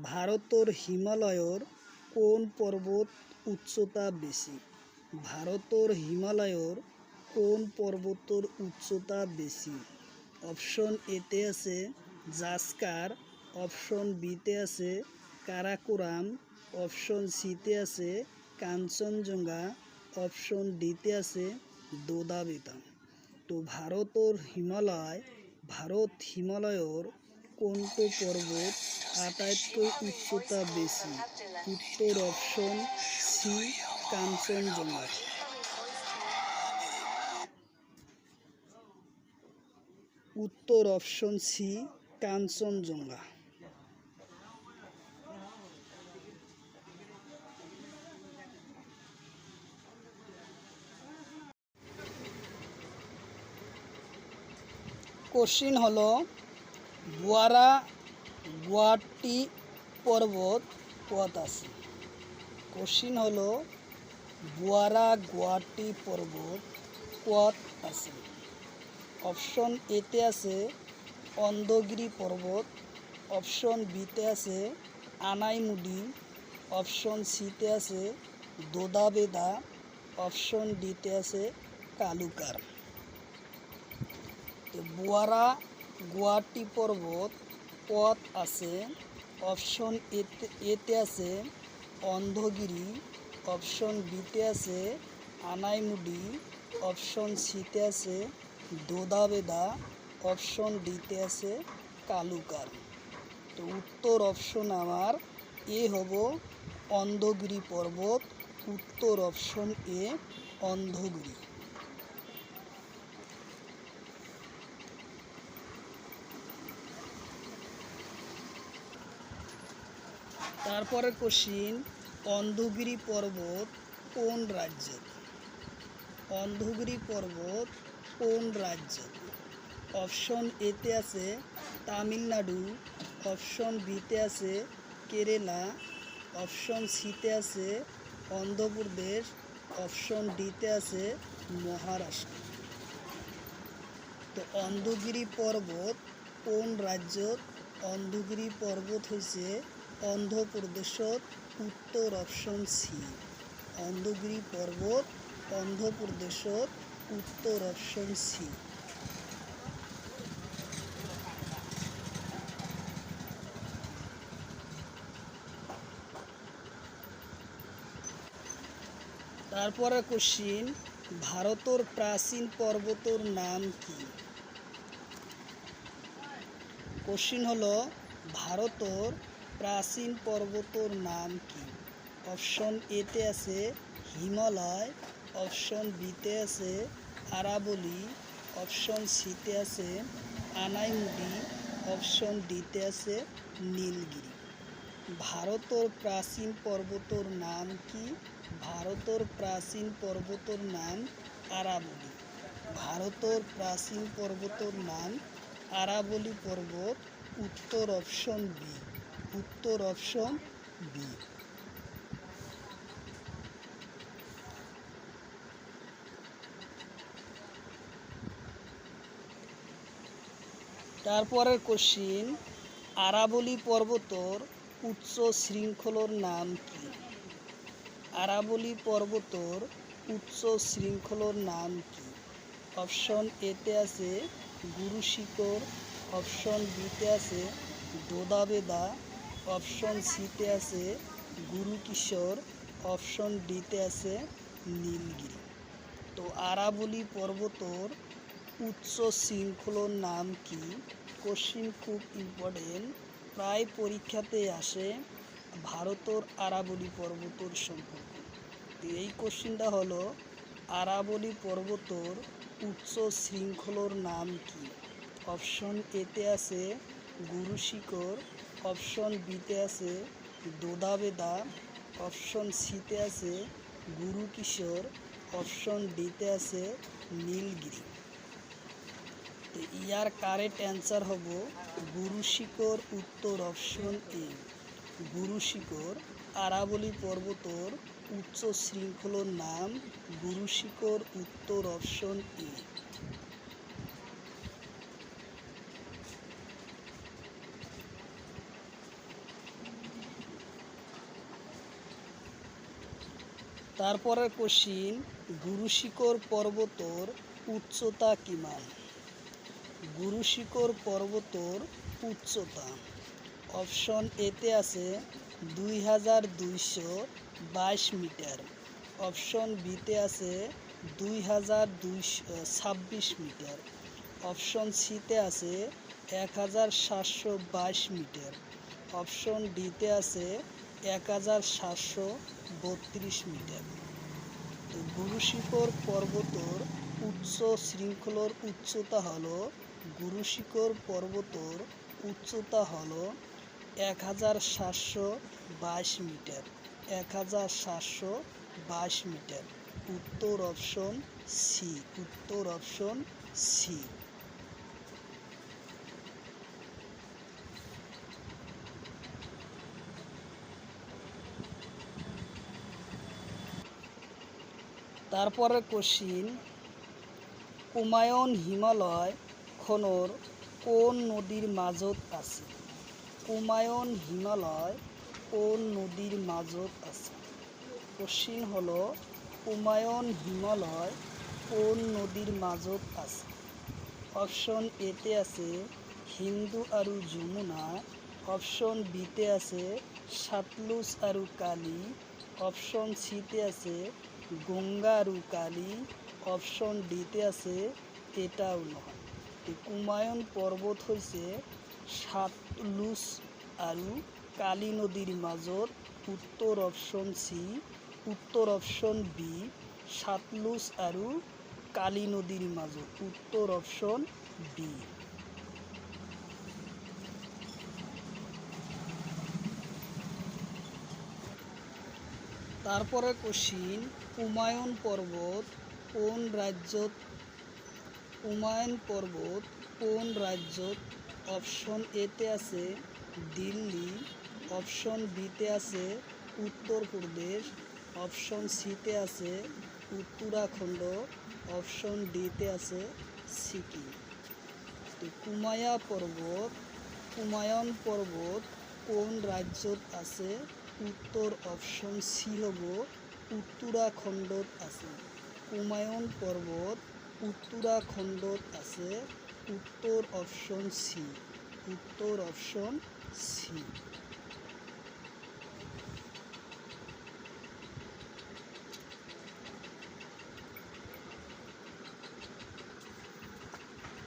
ভারতের হিমালয়ের কোন পর্বত উচ্চতা বেশি? ভারতের হিমালয়ের কোন পর্বতের উচ্চতা বেশি? অপশন এতে আছে জাসকার, অপশন বিতে আছে কারাকোরাম, অপশন সিতে আছে কাঞ্চনজঙ্ঘা, অপশন ডিতে আছে দোদাবেতা। তো ভারতের হিমালয়ের কোনটো পর্বত আটাইতকৈ উচ্চতা বেশি? উত্তর অপশন সি কাঞ্চনজঙ্ঘা। উত্তর অপশন সি কাঞ্চনজঙ্ঘা। কোশ্চিন হলো বুয়ারা গুয়াহাটি পর্বত কত আছে? কোশ্চিন হলো বুয়ারা গুয়াহাটি পর্বত কত আছে? অপশন এতে আছে অন্ধগিরি পর্বত, অপশন বিতে আছে আনাইমুডি, অপশন সিতে আছে দোদাবেদা, অপশন ডিতে আছে কালুকার। বুয়ারা গুয়াহাটি পর্বত কত আছে? অপশন এতে আছে অন্ধগিরি, অপশন বিতে আছে আনাইমুডি, অপশন সিতে আছে দোদাবেদা, অপশন ডিতে আছে কালুকার। তো উত্তর অপশন আমার এ হব অন্ধগিরি পর্বত। উত্তর অপশন এ অন্ধগিরি। তারপরে কোশ্চিন অন্ধগিরি পর্বত কোন রাজ্য? অন্ধগিরি পর্বত কোন রাজ্য? অপশন এতে আছে তামিলনাড়ু, অপশন বিতে আছে কেরালা, অপশন সিতে আছে অন্ধ্রপ্রদেশ, অপশন ডিতে আছে মহারাষ্ট্র। তো অন্ধগিরি পর্বত কোন রাজ্য? অন্ধগিরি পর্বত হয়েছে অন্ধ্রপ্রদেশত। উত্তর অপশন সি অন্ধগিরি পর্বত অন্ধ্রপ্রদেশত। উত্তর অপশন সি। তারপরে কোশ্চিন ভারতের প্রাচীন পর্বতের নাম কি? কোশ্চিন হলো ভারতের প্রাচীন পর্বতের নাম কি? অপশন এতে আছে হিমালয়, অপশন বিতে আছে আরাবলি, অপশন সিতে আছে আনাইমুডি, অপশন ডিতে আছে নীলগিরি। ভারতের প্রাচীন পর্বতের নাম কি? ভারতের প্রাচীন পর্বতের নাম আরাবলি। ভারতের প্রাচীন পর্বতের নাম আরাবলি পর্বত। উত্তর অপশন বি। উত্তর অপশন বি। তারপরের কোশ্চিন আরাবলি পর্বতের উচ্চ শৃঙ্খলার নাম কি? আরাবলি পর্বতের উচ্চ শৃঙ্খলার নাম কি? অপশন এতে আছে গুরু শিখর, অপশন বিতে আছে দোদাবেদা, অপশন সিতে আছে গুরু কিশোর, অপশন ডিতে আছে নীলগিরি। তো আরাবলি পর্বতের উচ্চ শৃঙ্খলার নাম কি? কোশ্চিন খুব ইম্পর্টেন্ট, প্রায় পরীক্ষাতে আসে ভারতের আরাবলি পর্বতের সম্পর্কে। এই কোশ্চিনটা হলো আরাবলি পর্বতের উচ্চ শৃঙ্খলার নাম কি? অপশন এতে আছে গুরু শিখর, অপশন বিতে আছে দোদাবেদা, অপশন সিতে আছে গুরু কিশোর, অপশন ডিতে আছে নীলগিরি। তো ইয়ার কারেক্ট অ্যান্সার হব গুরু শিখর। উত্তর অপশন এ গুরু শিখর। আরাবলি পর্বতের উচ্চ শৃঙ্খলার নাম গুরু শিখর। উত্তর অপশন এ। তারপরে কোশ্চিন, গুরু শিখর পর্বতর উচ্চতা কিমান? গুরু শিখর পর্বতর উচ্চতা অপশন এতে আছে 2222 মিটার, অপশন বিতে আছে 2226 মিটার, অপশন সিতে আছে 1722 মিটার, অপশন ডিতে আছে 1732 মিটার। তো গুরু শিখর পর্বতর উচ্চ শৃঙ্খলার উচ্চতা হলো গুরু শিখর পর্বতর উচ্চতা হলো 1722 মিটার, 1722 মিটার। উত্তর অপশন সি, উত্তর অপশন সি। তারপরে কোশ্চিন, কুমায়ুন হিমালয় খনর কোন নদীর মাঝত আছে? কুমায়ুন হিমালয় কোন নদীর মাঝত আছে? কোশ্চিন হলো কুমায়ুন হিমালয় কোন নদীর মাঝত আছে? অপশন এতে আছে হিন্দু আৰু যমুনা, অপশন বিতে আছে সাতলুজ আৰু কালী, অপশন সিতে আছে গঙ্গা আৰু কালী, অপশন ডিতে আছে এটাও নহয়। কুমায়ুন পৰ্বত হৈছে সাতলুজ আৰু কালী নদীৰ মাজত। উত্তৰ অপশন সি, উত্তৰ অপশন বি, সাতলুজ আৰু কালী নদীর মাজত। উত্তর অপশন বি। তারপরে কোশ্চিন, কুমায়ুন পর্বত কোন রাজ্যত? কুমায়ুন পর্বত কোন রাজ্যত? অপশন এতে আছে দিল্লি, অপশন বিতে আছে উত্তরপ্রদেশ, অপশন সিতে আছে উত্তরাখণ্ড, অপশন ডিতে আছে সিকিম। তো কুমায়ুন পর্বত কোন রাজ্যত আছে? উত্তর অপশন সি হব উত্তরাখণ্ডত আছে। কুমায়ুন পর্বত উত্তরাখণ্ডত আছে। উত্তর অপশন সি, উত্তর অপশন সি।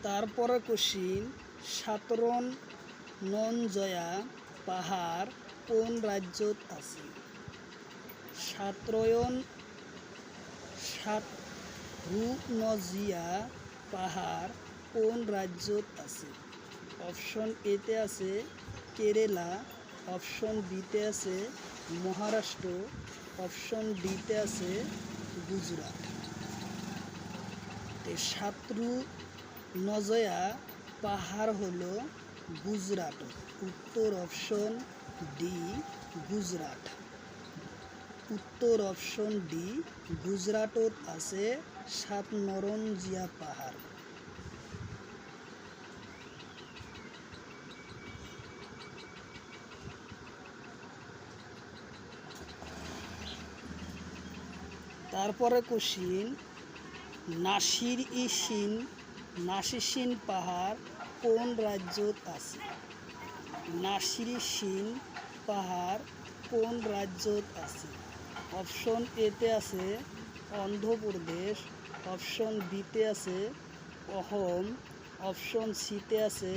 তারপরে কোশ্চিন, সাতরনজয়া পাহাড় কোন রাজ্যত আছে? সাতরনজিয়া পাহাড় কোন রাজ্যত আছে? অপশন এতে আছে কেরালা, অপশন বিতে আছে মহারাষ্ট্র, অপশন ডিতে আছে গুজরাট। সাতরনজয়া পাহাড় হলো গুজরাট। উত্তর অপশন ডি, গুজরাট। উত্তর অপশন ডি, গুজরাটত আছে সাতরনজিয়া পাহাড়। তারপরে কোশ্চিন, নাসিরশিন পাহাড় কোন রাজ্যত আছে? নাসিরশিন পাহাড় কোন রাজ্যত আছে? অপশন এতে আছে অন্ধ্রপ্রদেশ, অপশন বিতে আছে অসম, অপশন সিতে আছে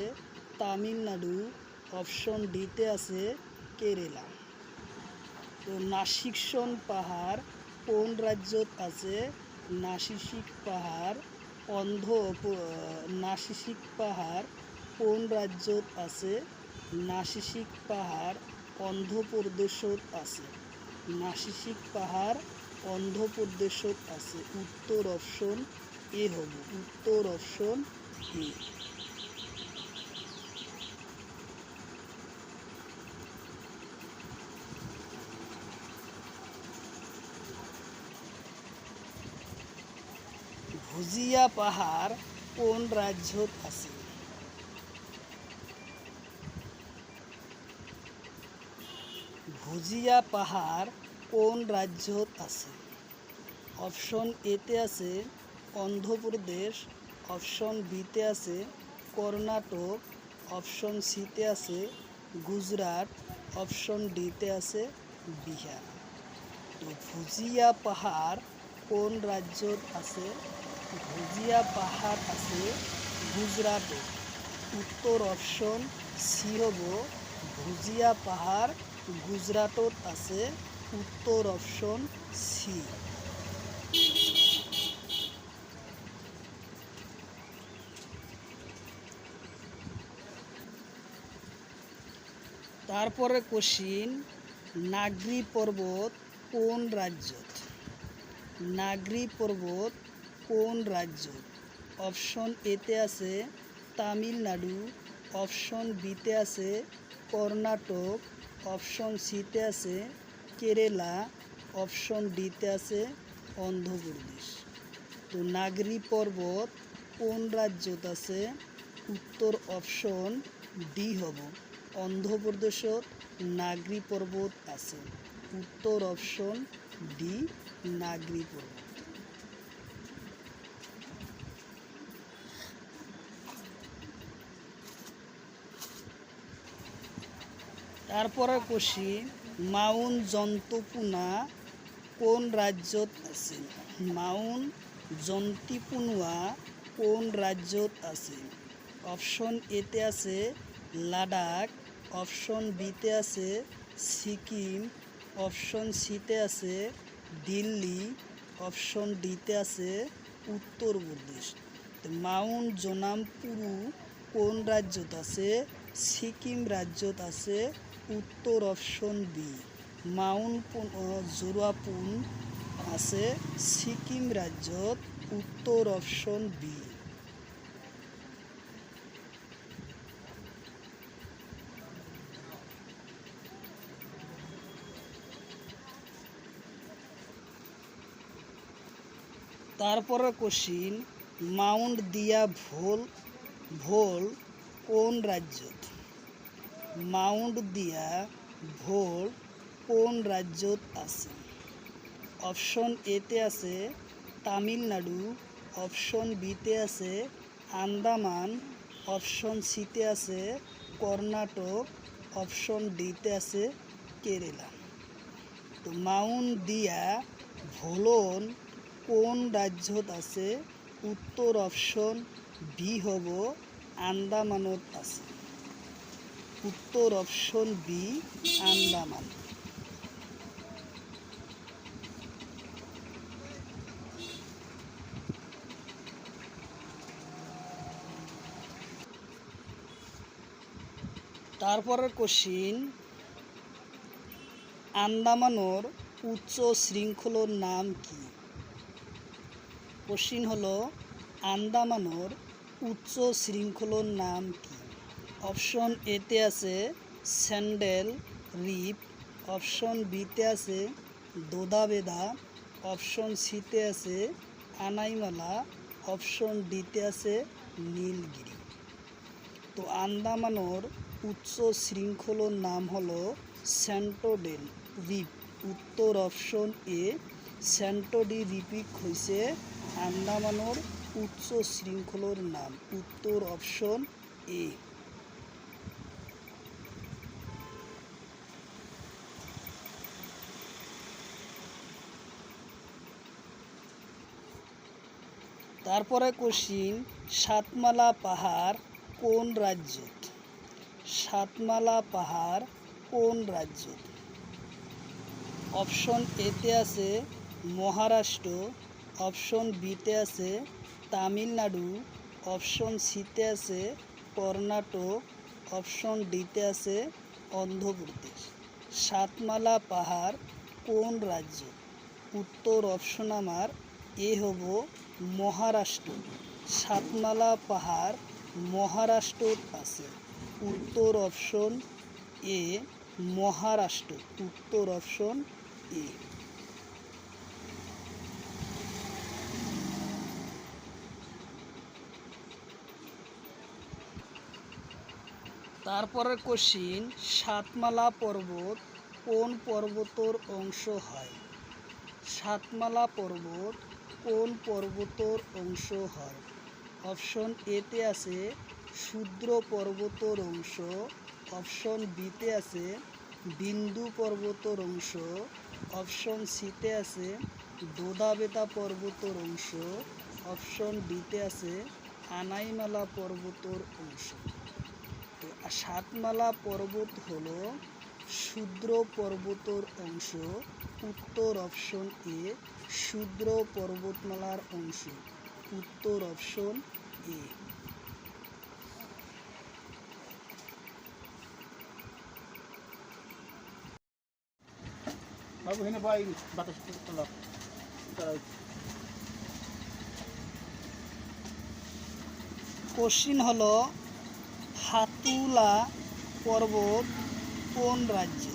তামিলনাড়ু, অপশন ডিতে আছে কেরালা। তো নাসিরশিন পাহাড় কোন রাজ্যত আছে? নাসিরশিন পাহাড় কোন রাজ্যত আছে? নাসিরশিন পাহাড় অন্ধ্রপ্রদেশত আছে। নাসিরশিন পাহাড় অন্ধ্রপ্রদেশত আছে। উত্তর অপশন এ হব, উত্তর অপশন এ। ভুজিয়া পাহাড় কোন রাজ্যত আছে? ভুজিয়া পাহাড় কোন রাজ্যত আছে? অপশন এতে আছে অন্ধ্রপ্রদেশ, অপশন বিতে আছে কর্ণাটক, অপশন সিতে আছে গুজরাট, অপশন ডিতে আছে বিহার। তো ভুজিয়া পাহাড় কোন রাজ্যত আছে? ভুজিয়া পাহাড় আছে গুজরাটত। উত্তর অপশন সি হব ভুজিয়া পাহাড় গুজরাটত আছে। উত্তর অপশন সি। তারপরে কোশ্চিন, নাগরি পর্বত কোন রাজ্যত? নাগরি পর্বত কোন রাজ্যত? অপশন এতে আছে তামিলনাড়ু, অপশন বিতে আছে কর্ণাটক, অপশন সিতে আছে কেরালা, অপশন ডিতে আছে অন্ধ্রপ্রদেশ। তো নাগরি পর্বত কোন রাজ্যত আছে? উত্তর অপশন ডি হব অন্ধ্রপ্রদেশত নাগরি পর্বত আছে। উত্তর অপশন ডি নাগরি পর্বত। তারপরে কোশ্চিন, মাউন্ট জন্তপুনা কোন রাজ্যত আছে? মাউন্ট জন্তিপুনুয়া কোন রাজ্যত আছে? অপশন এতে আছে লাদাখ, অপশন বিতে আছে সিকিম, অপশন সিতে আছে দিল্লি, অপশন ডিতে আছে উত্তরপ্রদেশ। মাউন্ট জোনামপুরু কোন রাজ্যত আছে? সিকিম রাজ্যত আছে। উত্তর অপশন বি মাউন্ট জোরাপুন আছে সিকিম রাজ্যত। উত্তর অপশন বি। তারপরে কোশ্চিন, মাউন্ট দিয়া ভোল কোন রাজ্যত? মাউন্ট দিয়া ভোল কোন রাজ্যত আছে? অপশন এতে আছে তামিলনাড়ু, অপশন বিতে আছে আন্দামান, অপশন সিতে আছে কর্ণাটক, অপশন ডিতে আছে কেরালা। তো মাউন্ট দিয়া ভোলন কোন রাজ্যত আছে? উত্তর অপশন বি হব আন্দামানত আছে। উত্তর অপশন বি আন্দামান। তারপরের কোশ্চিন, আন্দামানোর উচ্চ শৃঙ্খলার নাম কি? কোশ্চিন হলো আন্দামানোর উচ্চ শৃঙ্খলার নাম কি? অপশন এতে আছে স্যান্ডেল রিপ, অপশন বিতে আছে দোদাবেদা, অপশন সিতে আছে আনাইমালা, অপশন ডিতে আছে নীলগিরি। তো আন্দামানোর উচ্চ শৃঙ্খলার নাম হলো স্যান্টোডেল রিপ। উত্তর অপশন এ স্যান্টোডি রিপিক হয়েছে আন্দামানোর উচ্চ শৃঙ্খলার নাম। উত্তর অপশন এ। তারপরে কোশ্চিন, সাতমালা পাহাড় কোন রাজ্যত? সাতমালা পাহাড় কোন রাজ্যত? অপশন এতে আছে মহারাষ্ট্র, অপশন বিতে আছে তামিলনাড়ু, অপশন সিতে আছে কর্ণাটক, অপশন ডিতে আছে অন্ধ্রপ্রদেশ। সাতমালা পাহাড় কোন রাজ্য? উত্তর অপশন আমার এ হব মহারাষ্ট্র। সাতমালা পাহাড় মহারাষ্ট্রত আছে। উত্তর অপশন এ মহারাষ্ট্র। উত্তর অপশন এ। তারপরের কোশ্চিন, সাতমালা পর্বত কোন পর্বতর অংশ হয়? সাতমালা পর্বত কোন পর্বতর অংশ হয়? অপশন এতে আছে শূদ্র পর্বতর অংশ, অপশন বিতে আছে বিন্দু পর্বতর অংশ, অপশন সিতে আছে দোদাবেতা পর্বতর অংশ, অপশন ডিতে আছে আনাইমালা পর্বতর অংশ। তো সাতমালা পর্বত হলো শূদ্র পর্বতর অংশ। উত্তর অপশন এ শূদ্র পর্বতমালার অংশ। উত্তর অপশন এ। বাবু হেনে ভাই বাতাস তোলা কোশ্চিন হলো হাতুলা পর্বত কোন রাজ্যে?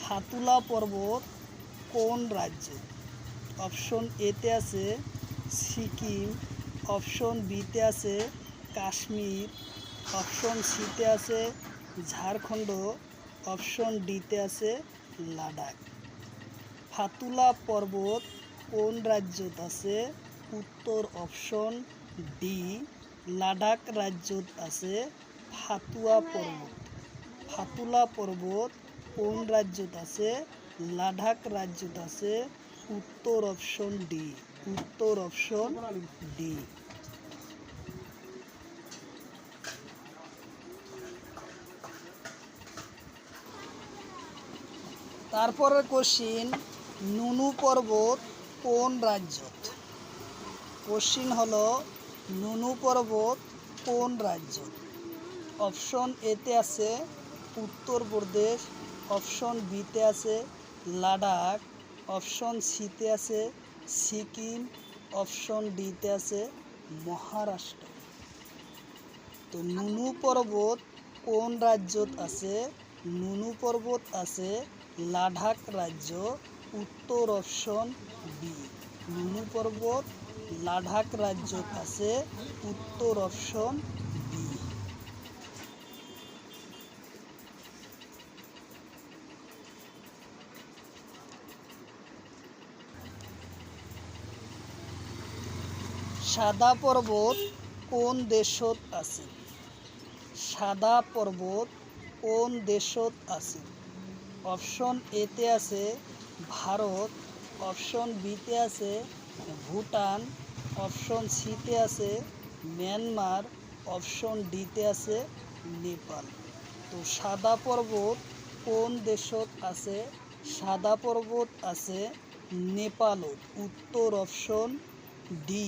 হাতুলা পর্বত কোন রাজ্যে? অপশন এতে আছে সিকিম, অপশন বিতে আছে কাশ্মীর, অপশন সিতে আছে ঝাড়খণ্ড, অপশন ডিতে আছে লাদাখ। হাতুলা পর্বত কোন রাজ্যত আছে? উত্তর অপশন ডি লাদাখ রাজ্যত আছে হাতুয়া পর্বত। হাতুলা পর্বত কোন রাজ্যত আছে? লাদাখ রাজ্যত আছে। উত্তর অপশন ডি। উত্তর অপশন ডি। তারপরের কোশ্চিন নুনু পর্বত কোন রাজ্যত? কোশ্চিন হলো নুনু পর্বত কোন রাজ্যত? অপশন এতে আছে উত্তরপ্রদেশ, অপশন বিতে আছে লাদাখ, অপশন সিতে আছে সিকিম, অপশন ডিতে আছে মহারাষ্ট্র। তো নুনু পর্বত কোন রাজ্যত আছে? নুনু পর্বত আছে লাদাখ রাজ্য। উত্তর অপশন বি। নুনু পর্বত লাদাখ রাজ্যত আছে। উত্তর অপশন বি। সাদা পর্বত কোন দেশত আছে? সাদা পর্বত কোন দেশত আছে? অপশন এতে আছে ভারত, অপশন বিতে আছে ভুটান, অপশন সিতে আছে মিয়ানমার, অপশন ডিতে আছে নেপাল। তো সাদা পর্বত কোন দেশত আছে? সাদা পর্বত আছে নেপালত। উত্তর অপশন ডি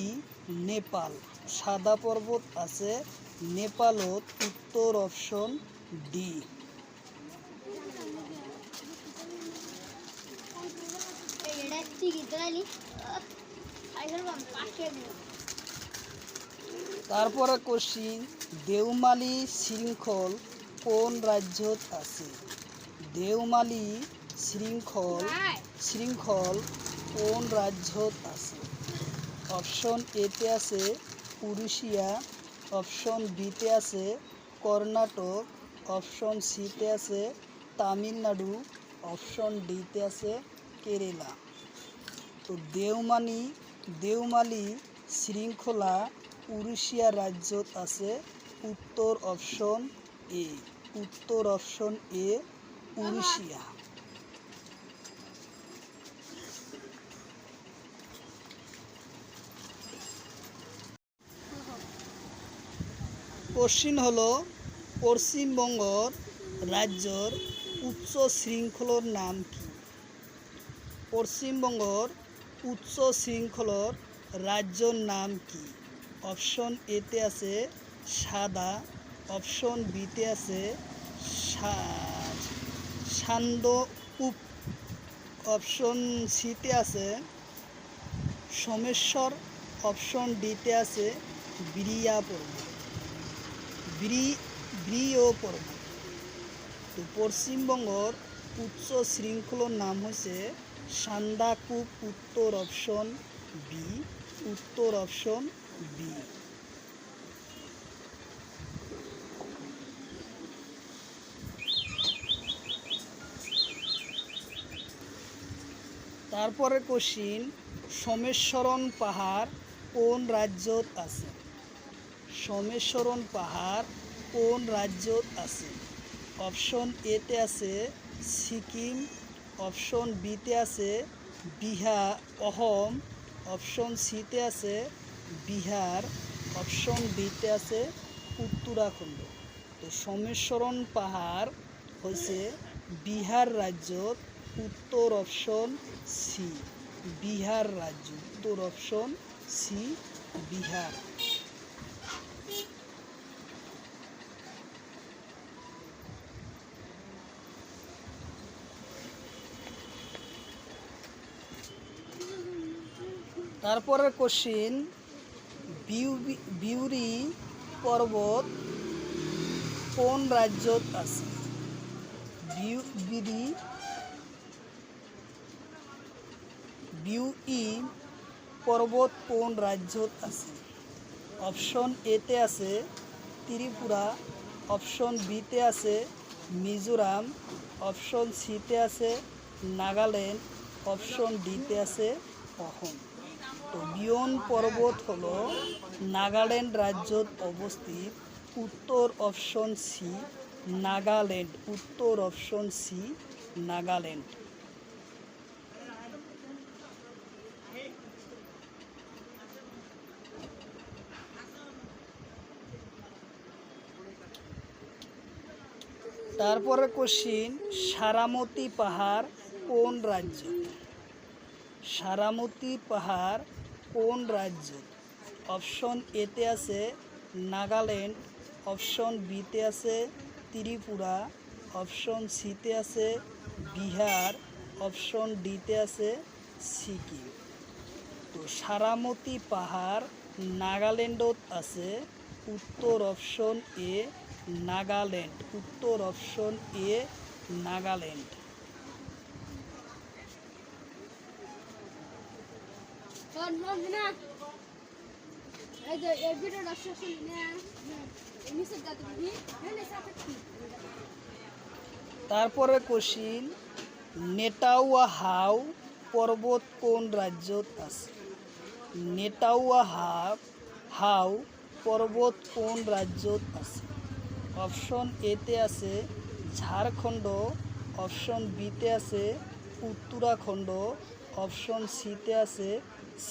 নেপাল। সাদা পর্বত আছে নেপালত। উত্তর অপশন ডি। তারপরে কোশ্চিন দেওমালি শৃঙ্খল কোন রাজ্যত আছে? দেওমালি শৃঙ্খল কোন রাজ্যত আছে? অপশন এতে আছে উড়িষ্যা, অপশন বিতে আছে কর্ণাটক, অপশন সিতে আছে তামিলনাড়ু, অপশন ডিতে আছে কেরালা। তো দেওমালি শৃঙ্খলা উড়িষ্যা রাজ্যত আছে। উত্তর অপশন এ। উত্তর অপশন এ উড়িষ্যা। কোশ্চিন হলো পশ্চিমবঙ্গ রাজ্যর উচ্চ শৃঙ্খলার নাম কি? পশ্চিমবঙ্গর উচ্চ শৃঙ্খলার রাজ্যর নাম কি? অপশন এতে আছে সাদা, অপশন বিতে আছে সান্দাকফু, অপশন সিতে আছে সোমেশ্বর, অপশন ডিতে আছে বিরিয়া পর্বত। ব্রিয় পর্বত। তো পশ্চিমবঙ্গর উচ্চ শৃঙ্খলার নাম হচ্ছে সান্দাকফু। উত্তর অপশন বি। উত্তর অপশন বি। তারপরে কোশ্চিন সোমেশ্বরন পাহাড় কোন রাজ্যত আছে? সোমেশ্বরন পাহাড় কোন রাজ্যত আছে? অপশন এতে আছে সিকিম, অপশন বিতে আছে অসম, অপশন সিতে আছে বিহার, অপশন ডিতে আছে উত্তরাখণ্ড। তো সোমেশ্বরন পাহাড় হচ্ছে বিহার রাজ্যত, উত্তর অপশন সি বিহার রাজ্য, উত্তর অপশন সি বিহার। তারপরের কোশ্চিন বিউরি পর্বত কোন রাজ্যত আছে? বিউই পর্বত কোন রাজ্যত আছে? অপশন এতে আছে ত্রিপুরা, অপশন বিতে আছে মিজোরাম, অপশন সিতে আছে নাগাল্যান্ড, অপশন ডিতে আছে অসম। তো বিয়ন পর্বত হলো নাগাল্যান্ড রাজ্যত অবস্থিত, উত্তর অপশন সি নাগাল্যান্ড, উত্তর অপশন সি নাগাল্যান্ড। তারপরে কোশ্চিন সারামতি পাহাড় কোন রাজ্য? সারামতি পাহাড় কোন রাজ্য? অপশন এতে আছে নাগাল্যান্ড, অপশন বিতে আছে ত্রিপুরা, অপশন সিতে আছে বিহার, অপশন ডিতে আছে সিকিম। তো সারামতি পাহাড় নাগাল্যান্ডত আছে, উত্তর অপশন এ নাগাল্যান্ড, উত্তর অপশন এ নাগাল্যান্ড। তারপরে কোশ্চিন নেটাউয়া হাউ পর্বত কোন রাজ্যত আছে? নেটাউয়া হাউ পর্বত কোন রাজ্যত আছে? অপশন এতে আছে ঝাড়খণ্ড, অপশন বিতে আছে উত্তরাখণ্ড, অপশন সিতে আছে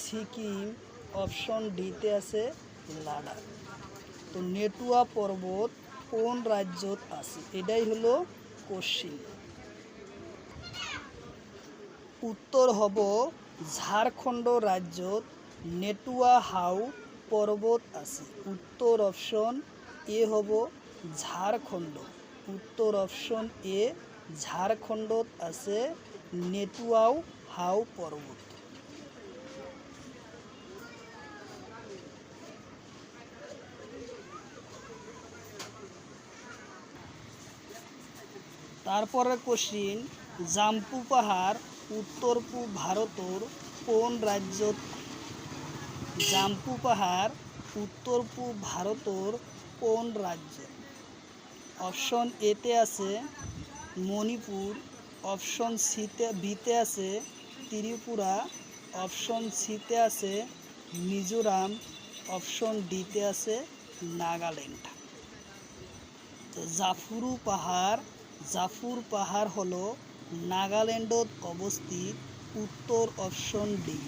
সিকিম, অপশন ডিতে আছে লাদাখ। তো নেটুয়া পর্বত কোন রাজ্যত আছে? এটাই হলো কোশ্চিন। উত্তর হব ঝাড়খণ্ড রাজ্যত নেটুয়া হাউ পর্বত আছে, উত্তর অপশন এ হব ঝাড়খণ্ড, উত্তর অপশন এ ঝাড়খণ্ডত আছে নেটুয়া হাউ পর্বত। তারপরে কোশ্চিন জাম্পু পাহাড় উত্তর পূব ভারতর কোন রাজ্যত? জাম্পু পাহাড় উত্তর পূব ভারতর কোন রাজ্য? অপশন এতে আছে মণিপুর, অপশন বিতে আছে ত্রিপুরা, অপশন সিতে আছে মিজোরাম, অপশন ডিতে আছে নাগাল্যান্ড। জাফুর পাহাড় হলো নাগাল্যান্ডত অবস্থিত, উত্তর অপশন ডি,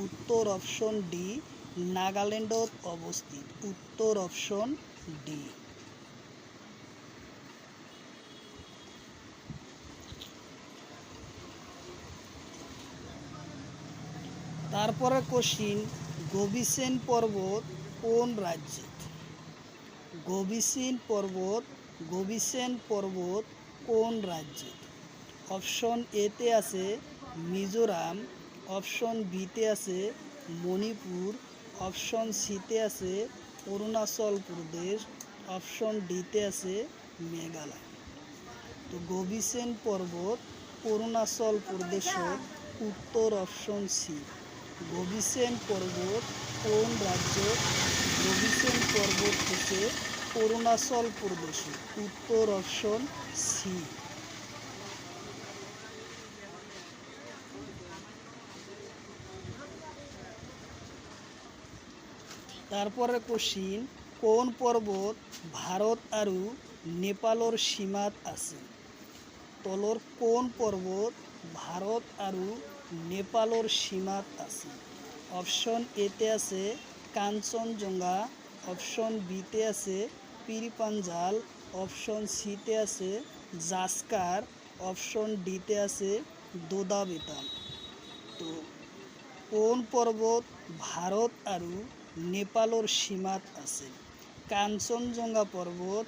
উত্তর অপশন ডি নাগাল্যান্ডত অবস্থিত, উত্তর অপশন ডি। তারপরে কোশ্চিন গোবিসেন পর্বত কোন রাজ্য? গোবিসেন পর্বত কোন রাজ্য? অপশন এতে আছে মিজোরাম, অপশন বিতে আছে মণিপুর, অপশন সিতে আছে অরুণাচল প্রদেশ, অপশন ডিতে আছে মেঘালয়। তো গোবিসেন পর্বত অরুণাচল প্রদেশত, উত্তর অপশন সি। গোবিসেন পর্বত কোন রাজ্য? গোবিসেন পর্বত হচ্ছে অরুণাচল প্রদেশে, উত্তর অপশন সি। তারপরে কোশ্চিন, কোন পর্বত ভারত আৰু নেপালৰ সীমাত আছে? তলৰ কোন পৰ্বত ভাৰত আৰু নেপালৰ সীমাত আছে? অপশন এতে আছে কাঞ্চনজঙ্ঘা, অপশন বিতে আছে পীর পাঞ্জাল, অপশন সিতে আছে জাস্কার, অপশন ডিতে আছে দোদা বেতাল। তো কোন পর্বত ভারত আৰু নেপালৰ সীমাত আছে? কাঞ্চনজঙ্ঘা পর্বত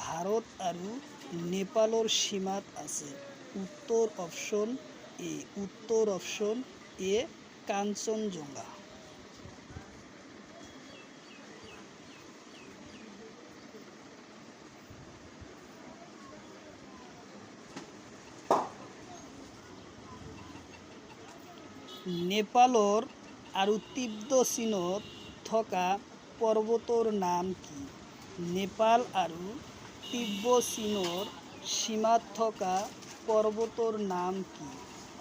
ভারত আৰু নেপালৰ সীমাত আছে। উত্তর অপশন এ, উত্তর অপশন এ কাঞ্চনজঙ্ঘা। নেপালৰ আৰু তিব্বত থকা পৰ্বতৰ নাম কি? নেপাল আৰু তিব্বত সীমাত থকা পৰ্বতৰ নাম কি?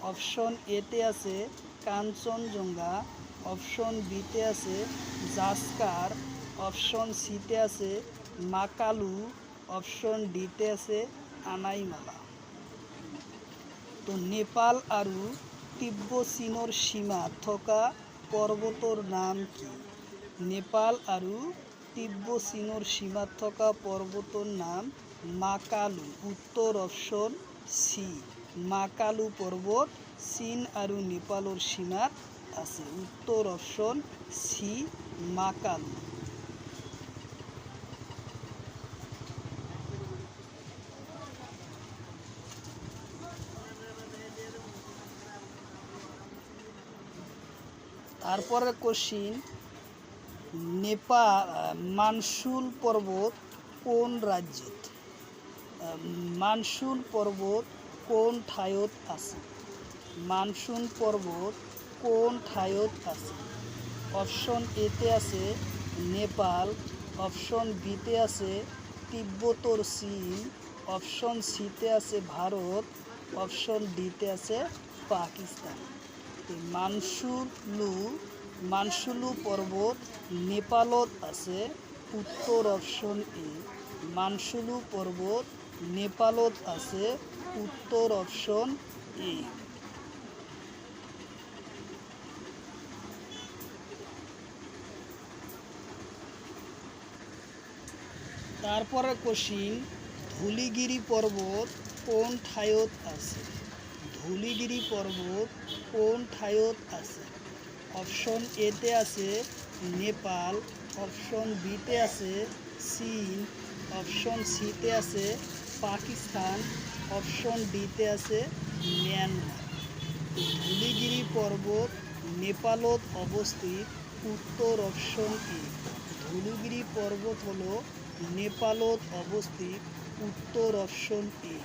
অপশন এতে আছে কাঞ্চনজঙ্ঘা, অপশন বিতে আছে জাস্কার, অপশন সিতে আছে মাকালু, অপশন ডিতে আছে আনাইমালা। তো নেপাল আৰু তিব্বত সীমাত থকা পৰ্বতৰ নাম কি? নেপাল আৰু তিব্বত সীমাত থকা পৰ্বতৰ নাম মাকালু। উত্তৰ অপশন সি, মাকালু পৰ্বত চীন আৰু নেপালৰ সীমাত আছে। উত্তৰ অপশন সি, মাকালু। তারপরে কোশ্চিন, মানসুল পর্বত কোন রাজ্যত? মানসুল পর্বত কোন ঠাইত আছে? মানসুল পর্বত কোন ঠাইত আছে? অপশন এতে আছে নেপাল, অপশন বিতে আছে তিব্বতর চীন, অপশন সিতে আছে ভারত, অপশন ডিতে আছে পাকিস্তান। মানসুলু পর্বত নেপালত আছে। উত্তর অপশন এ, মানসুলু পর্বত নেপালত আছে। উত্তর অপশন এ। তারপরে কোশ্চিন, ধুলিগিরি পর্বত কোন ঠাইত আছে? ধুলিগিরি পর্বত কোন ঠাইত আছে? অপশন এতে আছে নেপাল, অপশন বিতে আছে চীন, অপশন সিতে আছে পাকিস্তান, অপশন ডিতে আছে মিয়ানমার। ধুলিগিরি পর্বত নেপালত অবস্থিত। উত্তর অপশন এ, ধুলিগিরি পর্বত হলো নেপালত অবস্থিত। উত্তর অপশন এ।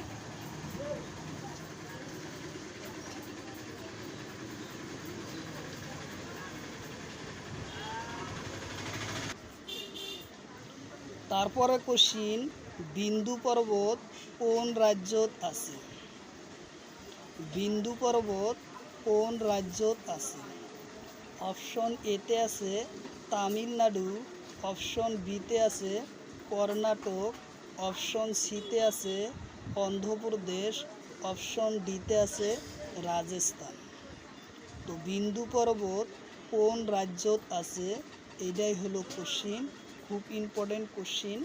তারপরে কোশ্চিন, বিন্দু পর্বত কোন রাজ্যত আছে? বিন্দু পর্বত কোন রাজ্যত আছে? অপশন এতে আছে তামিলনাড়ু, অপশন বিতে আছে কর্ণাটক, অপশন সিতে আছে অন্ধ্রপ্রদেশ, অপশন ডিতে আছে রাজস্থান। তো বিন্দু পর্বত কোন রাজ্যত আছে? এটাই হলো কোশ্চিন, খুব ইম্পর্টেন্ট কোশ্চিন।